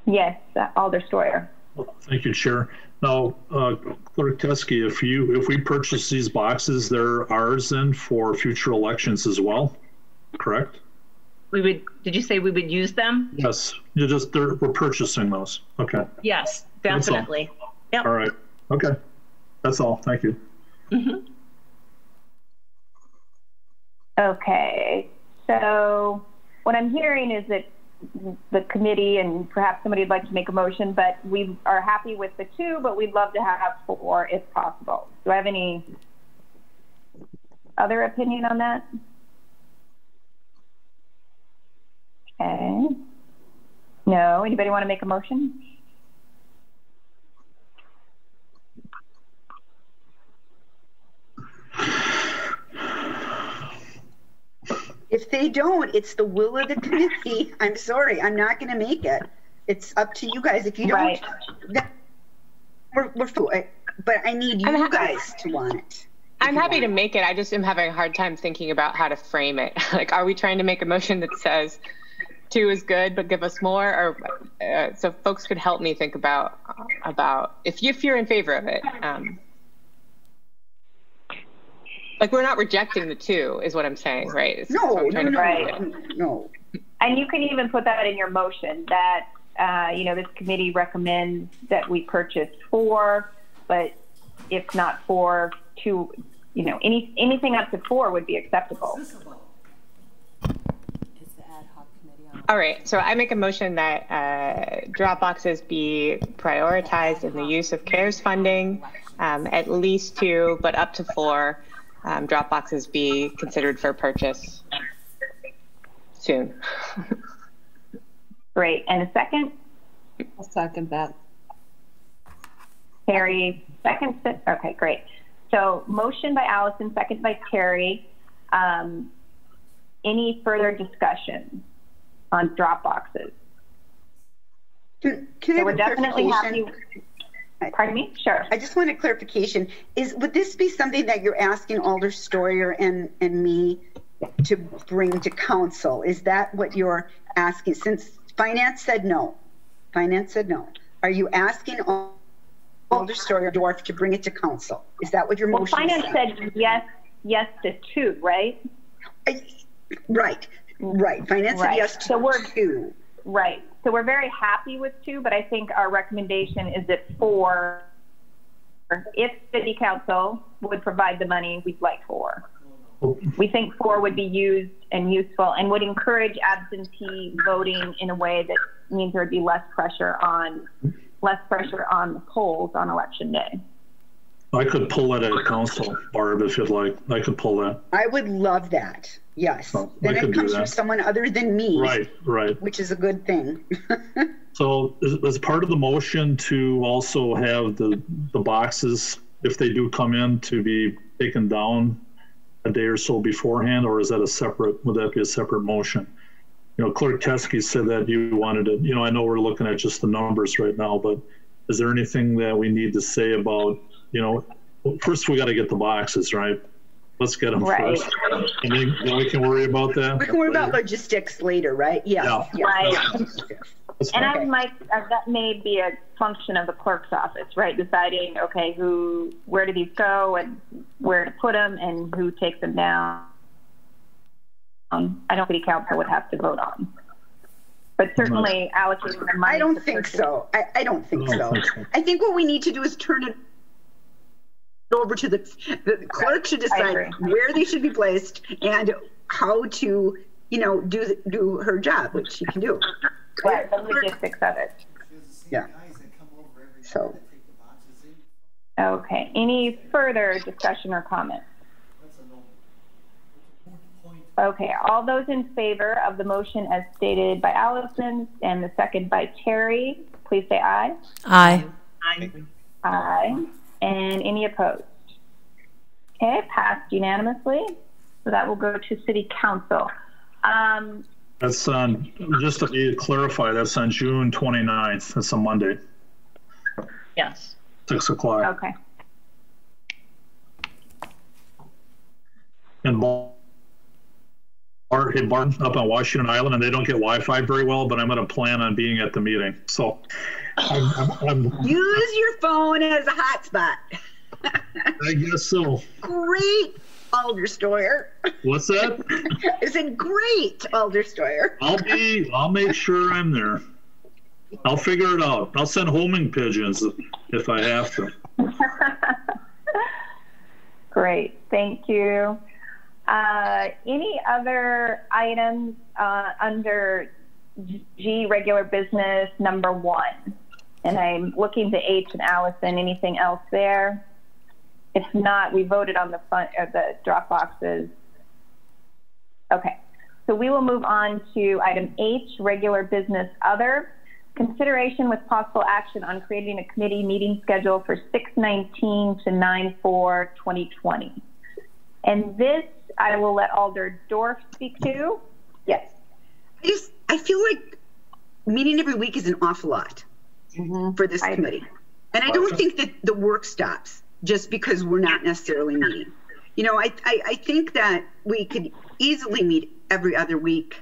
[SPEAKER 2] Yes, Alder Stoyer.
[SPEAKER 7] Thank you, Chair. Now, Clerk Teske, if we purchase these boxes, they're ours then for future elections as well, correct?
[SPEAKER 6] Did you say we would use them?
[SPEAKER 7] Yes, we're purchasing those. Okay.
[SPEAKER 6] Yes, definitely.
[SPEAKER 7] Yep. All right. Okay. That's all. Thank you.
[SPEAKER 2] Okay. So what I'm hearing is that the committee, and perhaps somebody would like to make a motion, but we are happy with the 2, but we'd love to have 4 if possible. Do I have any other opinion on that? Okay. No, anybody want to make a motion?
[SPEAKER 3] If they don't, it's the will of the committee. I'm sorry, I'm not going to make it. It's up to you guys. If you don't,
[SPEAKER 2] right.
[SPEAKER 3] we're but I need you guys to want it.
[SPEAKER 10] I'm happy to make it. I just am having a hard time thinking about how to frame it. Like, are we trying to make a motion that says 2 is good, but give us more? Or so folks could help me think about if you're in favor of it. Like, we're not rejecting the 2 is what I'm saying, right?
[SPEAKER 3] No.
[SPEAKER 2] And you can even put that in your motion that, this committee recommends that we purchase 4, but if not 4, 2, anything up to 4 would be acceptable.
[SPEAKER 10] All right, so I make a motion that drop boxes be prioritized in the use of CARES funding, at least 2, but up to 4. Drop boxes be considered for purchase soon.
[SPEAKER 2] Great. And a second?
[SPEAKER 5] I'll second that.
[SPEAKER 2] Terry, second. Okay, great. So motion by Allison, second by Terry. Any further discussion on drop boxes?
[SPEAKER 3] Can I have
[SPEAKER 2] we're definitely happy. Pardon me? Sure.
[SPEAKER 3] I just want a clarification. Would this be something that you're asking Alder Stoyer and me to bring to council? Is that what you're asking? Since Finance said no. Are you asking Alder Stoyer Dwarf to bring it to council? Is that what your motion is?
[SPEAKER 2] Finance said yes to 2, right?
[SPEAKER 3] Right. Finance said yes to 2.
[SPEAKER 2] Right. So we're very happy with 2, but I think our recommendation is that 4, if city council would provide the money, we'd like 4. we think 4 would be used and useful and would encourage absentee voting in a way that means there would be less pressure on the polls on election day.
[SPEAKER 7] I could pull that at council, Barb, if you'd like. I could pull that.
[SPEAKER 3] I would love that. Yes.
[SPEAKER 7] Oh,
[SPEAKER 3] then it comes from someone other than me.
[SPEAKER 7] Right.
[SPEAKER 3] Which is a good thing.
[SPEAKER 7] So as part of the motion to also have the boxes, if they do come in, to be taken down a day or so beforehand, or is that would that be a separate motion? You know, Clerk Teskey said that you wanted to, you know, I know we're looking at just the numbers right now, but is there anything that we need to say about, you know, first we got to get the boxes, right? Let's get them first. And then we can worry about that.
[SPEAKER 3] We can worry about logistics later, right? Yeah.
[SPEAKER 2] Right. And that may be a function of the clerk's office, right? Deciding, okay, where do these go and where to put them and who takes them down. I don't think council would have to vote on. But certainly allocating the money.
[SPEAKER 3] I don't think so. I don't think so. I think what we need to do is turn it over to the clerk should decide where they should be placed and how to, you know, do her job, which she can do.
[SPEAKER 2] Right, the logistics of it.
[SPEAKER 3] Yeah. So.
[SPEAKER 2] Okay. Any further discussion or comment? Okay. All those in favor of the motion as stated by Allison and the second by Terry, please say aye.
[SPEAKER 1] Aye.
[SPEAKER 2] Aye. And any opposed? Okay, passed unanimously. So that will go to City Council.
[SPEAKER 7] That's on, just to clarify, that's on June 29th. That's a Monday.
[SPEAKER 2] Yes.
[SPEAKER 7] 6 o'clock.
[SPEAKER 2] Okay.
[SPEAKER 7] And Barton up on Washington Island, and they don't get Wi-Fi very well, but I'm going to plan on being at the meeting. So
[SPEAKER 3] use your phone as a hotspot.
[SPEAKER 7] I guess so.
[SPEAKER 3] Great, Alder Stoyer.
[SPEAKER 7] What's that?
[SPEAKER 3] I said great, Alder Stoyer.
[SPEAKER 7] I'll make sure I'm there. I'll figure it out. I'll send homing pigeons if I have to.
[SPEAKER 2] Great, thank you. Any other items under G, regular business number 1? And I'm looking to H and Allison. Anything else there? If not, we voted on the front of the drop boxes. Okay, so we will move on to item H, regular business other. Consideration with possible action on creating a committee meeting schedule for 6/19 to 9/4/2020. And this, I will let Alder Dorf speak to. Yes.
[SPEAKER 3] I feel like meeting every week is an awful lot for this committee. And I don't think that the work stops just because we're not necessarily meeting. You know, I think that we could easily meet every other week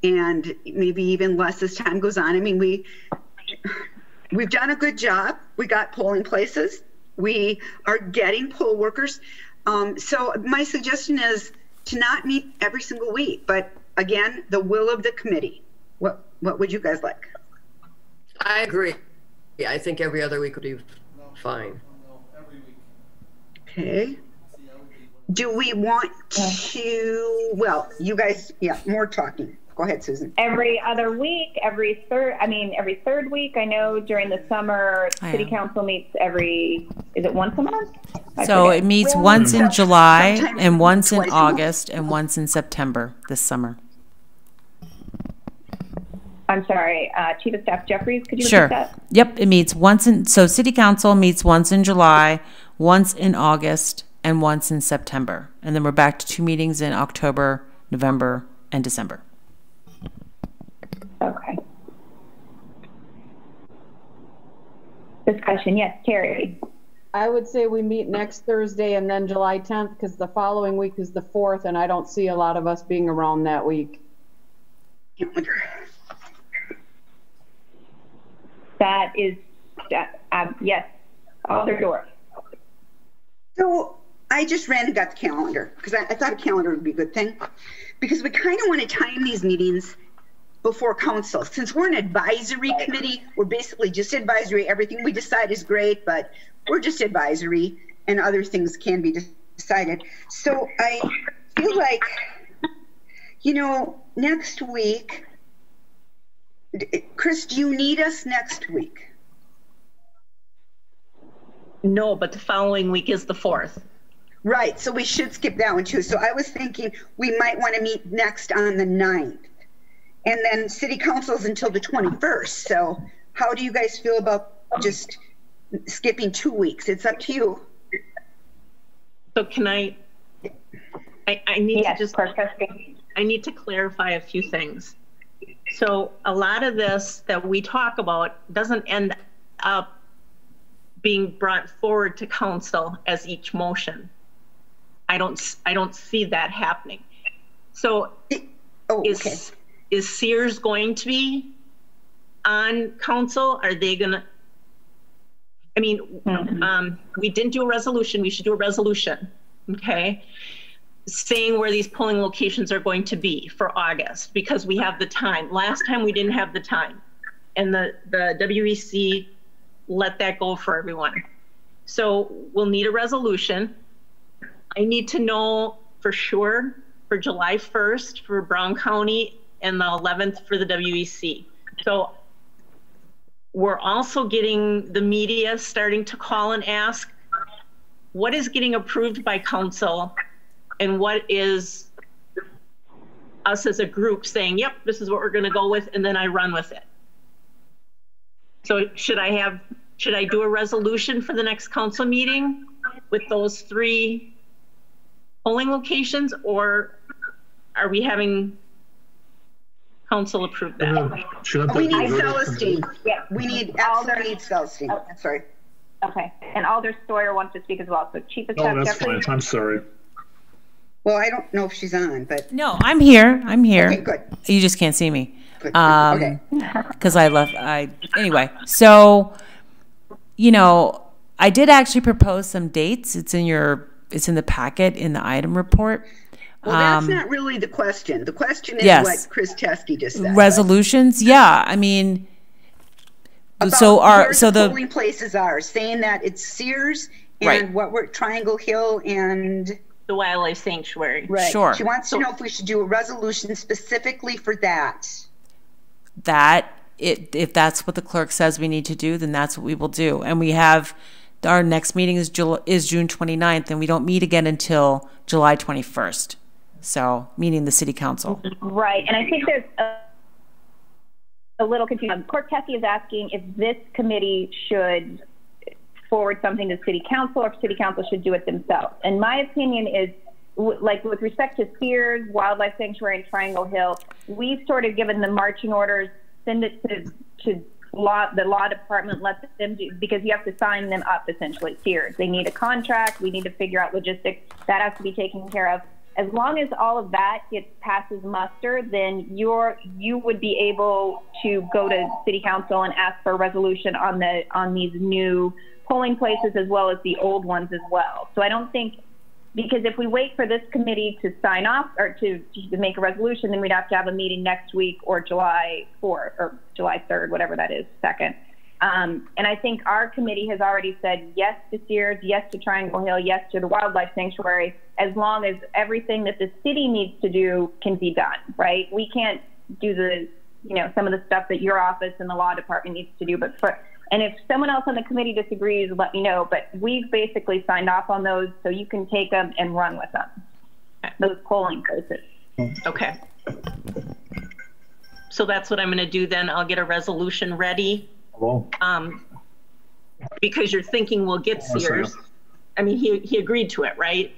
[SPEAKER 3] and maybe even less as time goes on. I mean, we've done a good job. We got polling places. We are getting poll workers. So my suggestion is to not meet every single week, but again, the will of the committee. What would you guys like?
[SPEAKER 4] I agree. Yeah, I think every other week would be fine.
[SPEAKER 3] Okay. Do we want to, well, you guys, yeah, more talking. Go ahead, Susan.
[SPEAKER 2] Every other week, every third week. I know during the summer, City Council meets is it once a month?
[SPEAKER 1] So it meets once in July and once in August and once in September this summer.
[SPEAKER 2] I'm sorry, Chief of Staff Jeffries, could you
[SPEAKER 1] repeat
[SPEAKER 2] that?
[SPEAKER 1] Yep, it meets so City Council meets once in July, once in August, and once in September. And then we're back to 2 meetings in October, November, and December.
[SPEAKER 2] Okay. Discussion, yes, Terry.
[SPEAKER 5] I would say we meet next Thursday and then July 10th because the following week is the 4th and I don't see a lot of us being around that week.
[SPEAKER 2] That is, yes, Alder Dorf.
[SPEAKER 3] So I just ran and got the calendar because I thought a calendar would be a good thing because we kind of want to time these meetings before council. Since we're an advisory committee, we're basically just advisory. Everything we decide is great, but we're just advisory and other things can be decided. So I feel like, you know, next week, Chris, do you need us next week?
[SPEAKER 6] No, but the following week is the 4th.
[SPEAKER 3] Right, so we should skip that one too. So I was thinking we might want to meet next on the 9th. And then city council's until the 21st. So how do you guys feel about just skipping 2 weeks? It's up to you.
[SPEAKER 6] So can I need
[SPEAKER 2] Yes,
[SPEAKER 6] to just,
[SPEAKER 2] perfect.
[SPEAKER 6] I need to clarify a few things. So a lot of this that we talk about doesn't end up being brought forward to council as each motion. I don't see that happening. So is Sears going to be on council? Are they gonna, I mean, we didn't do a resolution. We should do a resolution, okay? Saying where these polling locations are going to be for August, because we have the time. Last time we didn't have the time, and the WEC let that go for everyone. So we'll need a resolution. I need to know for sure for July 1st for Brown County and the 11th for the WEC. So we're also getting the media starting to call and ask what is getting approved by council and what is us as a group saying, yep, this is what we're going to go with, and then I run with it. So should I do a resolution for the next council meeting with those 3 polling locations, or are we having council approve that?
[SPEAKER 3] We need Celestine. Yeah, we absolutely need Celestine. Oh, sorry.
[SPEAKER 2] Okay, and Alder Sawyer wants to speak as well. So Chief of
[SPEAKER 7] Staff. Oh, that's fine. I'm sorry.
[SPEAKER 3] Well, I don't know if she's on, but
[SPEAKER 1] no, I'm here. I'm here.
[SPEAKER 3] Okay, good.
[SPEAKER 1] You just can't see me.
[SPEAKER 3] Good. Okay.
[SPEAKER 1] Because anyway. So, you know, I did actually propose some dates. It's in the packet in the item report.
[SPEAKER 3] Well, that's not really the question. The question is what Chris Teskey just said.
[SPEAKER 1] Resolutions, yeah. I mean,
[SPEAKER 3] about the polling places are saying that it's Sears and what we're Triangle Hill and
[SPEAKER 6] the Wildlife Sanctuary.
[SPEAKER 3] Right.
[SPEAKER 1] Sure.
[SPEAKER 3] She wants to know if we should do a resolution specifically for that.
[SPEAKER 1] If that's what the clerk says we need to do, then that's what we will do. And we have our next meeting is June 29th, and we don't meet again until July 21st. So, meaning the city council.
[SPEAKER 2] Right, and I think there's a little confusion. Clerk Teskey is asking if this committee should forward something to city council, or if city council should do it themselves. And my opinion is, like with respect to Sears, Wildlife Sanctuary, and Triangle Hill, we've sort of given the marching orders, send it to the law department, let them do, because you have to sign them up essentially. Sears, they need a contract, we need to figure out logistics, that has to be taken care of. As long as all of that passes muster, then you would be able to go to city council and ask for a resolution on these new polling places as well as the old ones as well. So I don't think, because if we wait for this committee to sign off or to make a resolution, then we'd have to have a meeting next week or July 4th or July 3rd, whatever that is, 2nd. And I think our committee has already said yes to Sears, yes to Triangle Hill, yes to the Wildlife Sanctuary, as long as everything that the city needs to do can be done, right? We can't do some of the stuff that your office and the law department needs to do, and if someone else on the committee disagrees, let me know. But we've basically signed off on those, so you can take them and run with them, those polling places.
[SPEAKER 6] Okay. So that's what I'm going to do then. I'll get a resolution ready. Because you're thinking we'll get Sears. I mean, he agreed to it, right?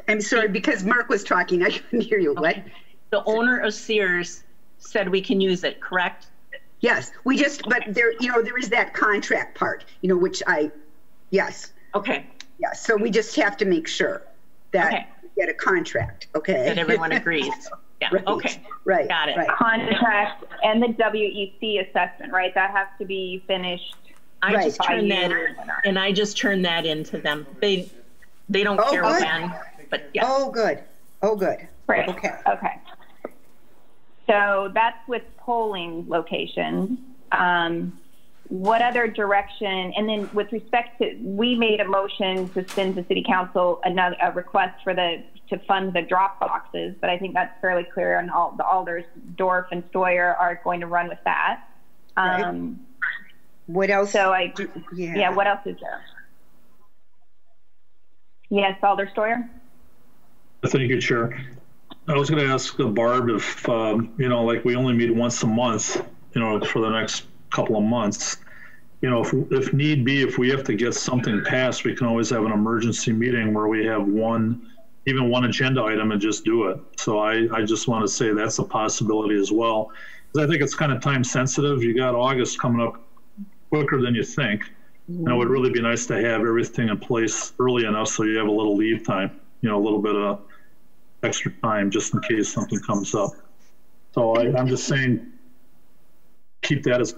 [SPEAKER 3] I'm sorry, because Mark was talking. I couldn't hear you. Okay. What?
[SPEAKER 6] The owner of Sears said we can use it, correct?
[SPEAKER 3] Yes, but there is that contract part, which yes.
[SPEAKER 6] Okay.
[SPEAKER 3] Yes, so we just have to make sure that we get a contract, okay?
[SPEAKER 6] That everyone agrees. Yeah,
[SPEAKER 3] right.
[SPEAKER 6] Okay.
[SPEAKER 3] Right.
[SPEAKER 6] Got it.
[SPEAKER 3] Right.
[SPEAKER 2] Contract and the WEC assessment, right? That has to be finished.
[SPEAKER 6] I just turned that into them. They don't care when, but yeah.
[SPEAKER 3] Oh, good.
[SPEAKER 2] Right.
[SPEAKER 3] Okay.
[SPEAKER 2] So that's with polling locations. what other direction, and then with respect to, we made a motion to send to City Council a request for to fund the drop boxes, but I think that's fairly clear, and all the alders, Dorf and Stoyer are going to run with that.
[SPEAKER 3] Right. What else?
[SPEAKER 2] So yeah, what else is there? Yes, Alder Stoyer?
[SPEAKER 7] Thank you, Chair. I was going to ask Barb if, you know, like we only meet once a month, you know, for the next couple of months, you know, if need be, if we have to get something passed, we can always have an emergency meeting where we have even one agenda item and just do it. So I just want to say that's a possibility as well. Because I think it's kind of time sensitive. You got August coming up quicker than you think. And it would really be nice to have everything in place early enough so you have a little lead time, you know, a little bit of extra time just in case something comes up. So I'm just saying, keep that as.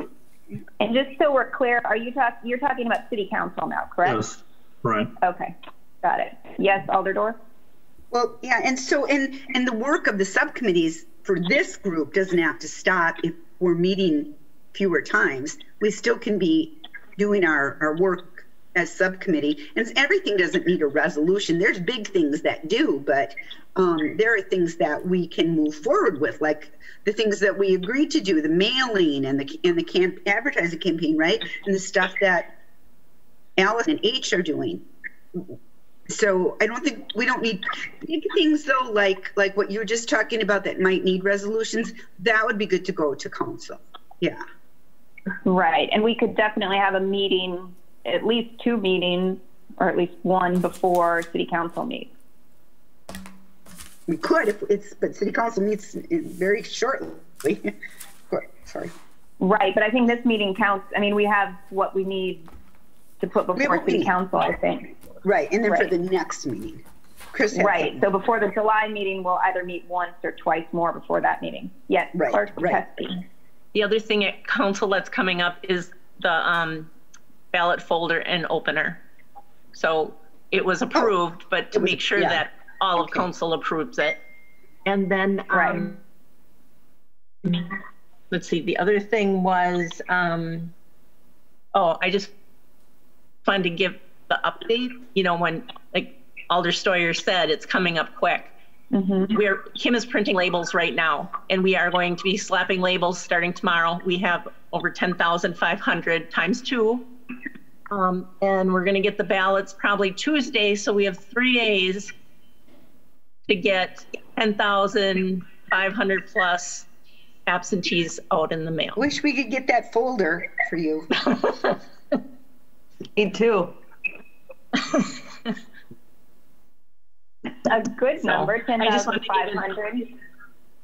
[SPEAKER 2] And just so we're clear, you're talking about City Council now, correct?
[SPEAKER 7] Yes, right.
[SPEAKER 2] Okay, got it. Yes, Alder Dorf?
[SPEAKER 3] Well, yeah, and so, and the work of the subcommittees for this group doesn't have to stop if we're meeting fewer times. We still can be doing our work as subcommittee, and everything doesn't need a resolution. There's big things that do, but there are things that we can move forward with, like the things that we agreed to do, the mailing and the advertising campaign, right? And the stuff that Alice and H are doing. So I don't think we don't need big things though, like what you were just talking about that might need resolutions. That would be good to go to council. Yeah.
[SPEAKER 2] Right, and we could definitely have a meeting, at least 2 meetings, or at least 1 before City Council meets.
[SPEAKER 3] We could, but City Council meets very shortly. Sorry.
[SPEAKER 2] Right, but I think this meeting counts. I mean, we have what we need to put before City Council, I think.
[SPEAKER 3] Right, and then for the next meeting. Chris.
[SPEAKER 2] Right, so before the July meeting, we'll either meet once or twice more before that meeting. Yes,
[SPEAKER 3] right,
[SPEAKER 2] Clerk
[SPEAKER 3] right.
[SPEAKER 2] Pesky.
[SPEAKER 6] The other thing at council that's coming up is the ballot folder and opener. So it was approved, but to make sure that all of council approves it. And then, let's see, the other thing was, I just wanted to give the update, you know, when, like Alder Stoyer said, it's coming up quick. Kim is printing labels right now, and we are going to be slapping labels starting tomorrow. We have over 10,500 times 2. And we're going to get the ballots probably Tuesday. So we have 3 days to get 10,500 plus absentees out in the mail.
[SPEAKER 3] Wish we could get that folder for you.
[SPEAKER 8] Me too.
[SPEAKER 2] A good number, 10,500.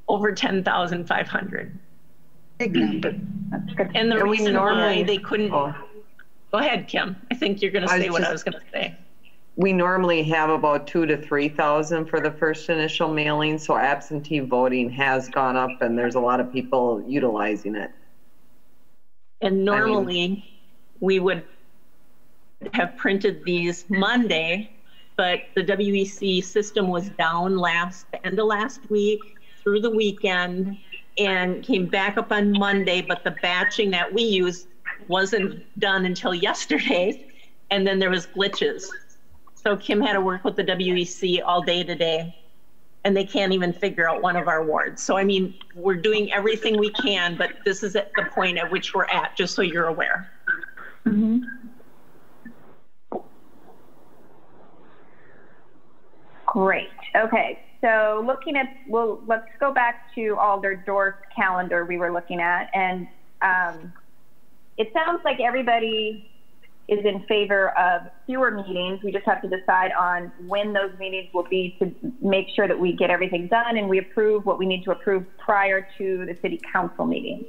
[SPEAKER 6] Over 10,500.
[SPEAKER 3] Big number.
[SPEAKER 2] That's good.
[SPEAKER 6] And the reason why they couldn't. Go ahead, Kim. I think you're going to say what I was going to say.
[SPEAKER 8] We normally have about 2,000 to 3,000 for the first initial mailing, so absentee voting has gone up, and there's a lot of people utilizing it.
[SPEAKER 6] And normally we would have printed these Monday, but the WEC system was down the end of last week through the weekend and came back up on Monday, but the batching that we used wasn't done until yesterday, and then there was glitches. So Kim had to work with the WEC all day today, and they can't even figure out one of our wards. So, I mean, we're doing everything we can, but this is at the point at which we're at, just so you're aware.
[SPEAKER 2] Great. Okay. So looking at, let's go back to Alder Dorf's calendar we were looking at. And it sounds like everybody is in favor of fewer meetings. We just have to decide on when those meetings will be to make sure that we get everything done and we approve what we need to approve prior to the City Council meeting.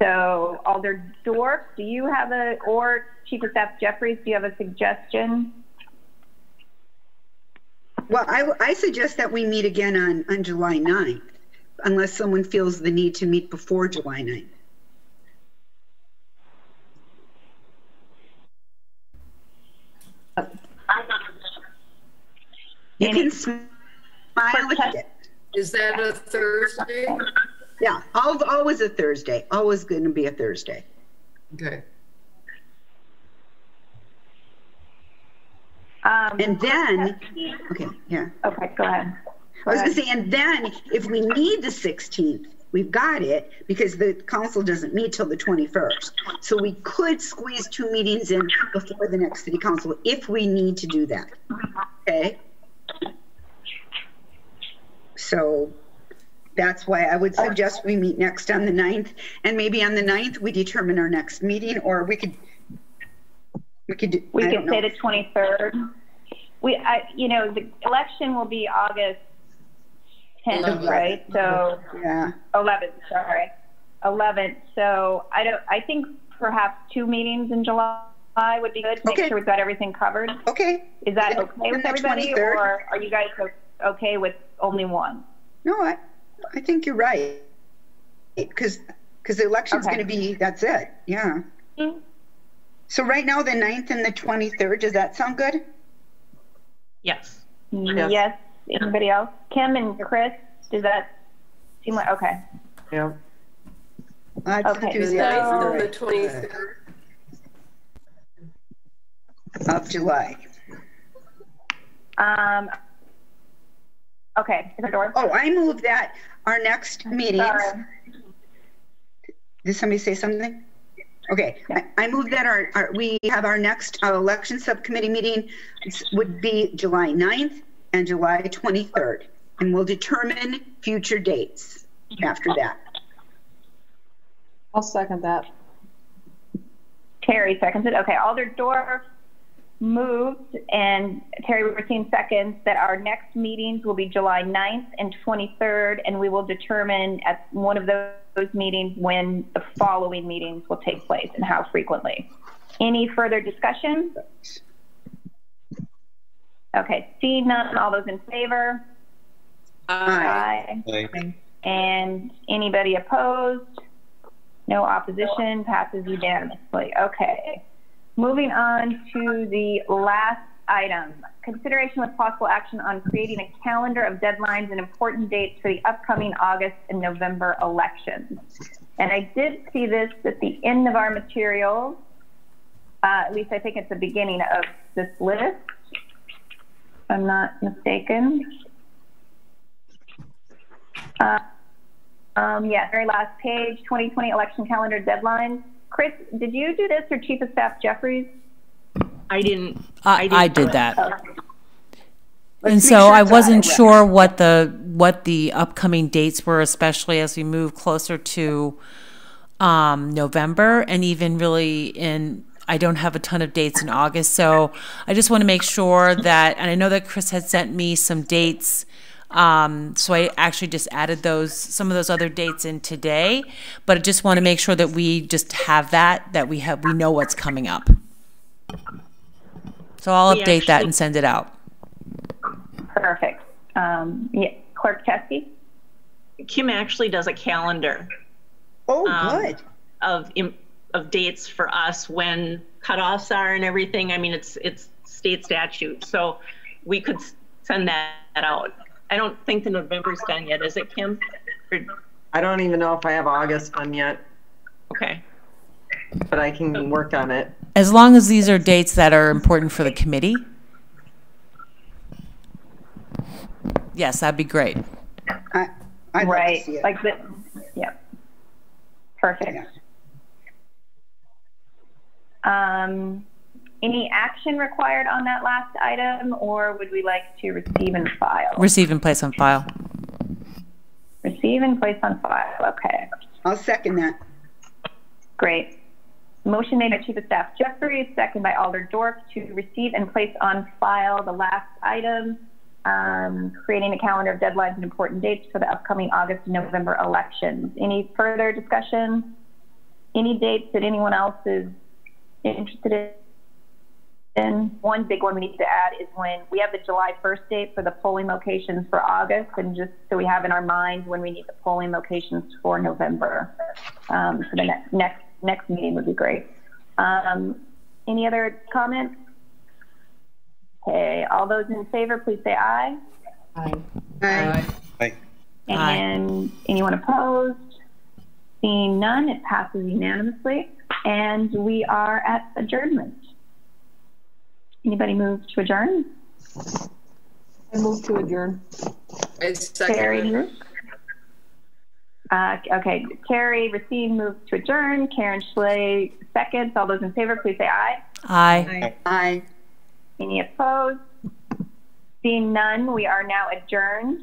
[SPEAKER 2] So Alder Dorf, do you have or Chief of Staff Jeffries, do you have a suggestion?
[SPEAKER 3] Well, I suggest that we meet again on July 9th, unless someone feels the need to meet before July 9th. You can smile at it.
[SPEAKER 4] Is that a Thursday?
[SPEAKER 3] Yeah, always a Thursday. Always going to be a Thursday.
[SPEAKER 4] Okay.
[SPEAKER 3] And then, okay, yeah.
[SPEAKER 2] Okay, go ahead.
[SPEAKER 3] I was going to say, and then if we need the 16th, we've got it because the council doesn't meet till the 21st. So we could squeeze 2 meetings in before the next city council if we need to do that. Okay. So that's why I would suggest we meet next on the 9th, and maybe on the 9th we determine our next meeting, or we could
[SPEAKER 2] say the 23rd. You know, the election will be August 10th, 11th. Right? So
[SPEAKER 3] yeah,
[SPEAKER 2] 11th. Sorry, 11th. So I think perhaps 2 meetings in July would be good to make sure we've got everything covered.
[SPEAKER 3] Okay.
[SPEAKER 2] Is that okay with everybody,
[SPEAKER 3] 23rd?
[SPEAKER 2] or are you guys okay with only one?
[SPEAKER 3] No, I think you're right, because the election's going to be, that's it. Yeah. Mm-hmm. So right now, the 9th and the 23rd, does that sound good?
[SPEAKER 6] Yes.
[SPEAKER 2] Yes. Anybody else? Kim and Chris, does that seem like, okay.
[SPEAKER 8] Yeah.
[SPEAKER 2] Okay.
[SPEAKER 4] The 9th and the 23rd.
[SPEAKER 3] Of July.
[SPEAKER 2] Okay. Is there a door?
[SPEAKER 3] Oh, I move that our next meetings. Did somebody say something? Okay, yeah. I move that we have our next election subcommittee meeting would be July 9th and July 23rd, and we'll determine future dates after that.
[SPEAKER 5] I'll second that.
[SPEAKER 2] Terry seconds it. Okay, Alderdorf moved and Terry Racine seconds that our next meetings will be July 9th and 23rd, and we will determine at one of those meetings when the following meetings will take place and how frequently. Any further discussion? Okay, seeing none, all those in favor?
[SPEAKER 3] Aye.
[SPEAKER 2] Aye. And anybody opposed? No opposition, passes unanimously. Okay. Moving on to the last item, consideration with possible action on creating a calendar of deadlines and important dates for the upcoming August and November elections. And I did see this at the end of our materials, at least I think it's the beginning of this list, if I'm not mistaken. Yeah, very last page, 2020 election calendar deadlines. Chris, did you do this, or Chief of Staff Jeffries?
[SPEAKER 6] I didn't.
[SPEAKER 1] I did that.
[SPEAKER 2] Okay.
[SPEAKER 1] And so I wasn't sure what the upcoming dates were, especially as we move closer to November, and even really I don't have a ton of dates in August. So I just want to make sure that, and I know that Chris had sent me some dates. So I actually just added some of those other dates in today, but I just want to make sure that we just have that we know what's coming up. So I'll update that and send it out.
[SPEAKER 2] Perfect. Yeah, Clerk Chesky?
[SPEAKER 6] Kim actually does a calendar.
[SPEAKER 3] Oh, good.
[SPEAKER 6] Of dates for us when cutoffs are and everything. I mean, it's state statute, so we could send that out. I don't think the November's done yet, is it, Kim?
[SPEAKER 8] I don't even know if I have August done yet.
[SPEAKER 6] Okay.
[SPEAKER 8] But I can work on it.
[SPEAKER 1] As long as these are dates that are important for the committee. Yes, that'd be great.
[SPEAKER 3] I'd
[SPEAKER 2] right,
[SPEAKER 3] like to see it.
[SPEAKER 2] Like yeah. Perfect. Yeah. Any action required on that last item, or would we like to receive and file?
[SPEAKER 1] Receive and place on file.
[SPEAKER 2] Receive and place on file, okay.
[SPEAKER 3] I'll second that.
[SPEAKER 2] Great. Motion made by Chief of Staff Jeffries, second by Alder Dorff to receive and place on file the last item, creating a calendar of deadlines and important dates for the upcoming August and November elections. Any further discussion? Any dates that anyone else is interested in? One big one we need to add is when we have the July 1st date for the polling locations for August, and just so we have in our minds when we need the polling locations for November. So the next meeting would be great. Any other comments? Okay, all those in favor, please say aye.
[SPEAKER 5] Aye.
[SPEAKER 3] Aye.
[SPEAKER 9] Aye.
[SPEAKER 2] And anyone opposed? Seeing none, it passes unanimously, and we are at adjournment. Anybody move to adjourn?
[SPEAKER 5] I move to adjourn.
[SPEAKER 2] Terry moves. Okay, Terry Racine moves to adjourn. Karen Schley seconds. All those in favor, please say aye.
[SPEAKER 1] Aye.
[SPEAKER 3] Aye.
[SPEAKER 2] Any opposed? Seeing none, we are now adjourned.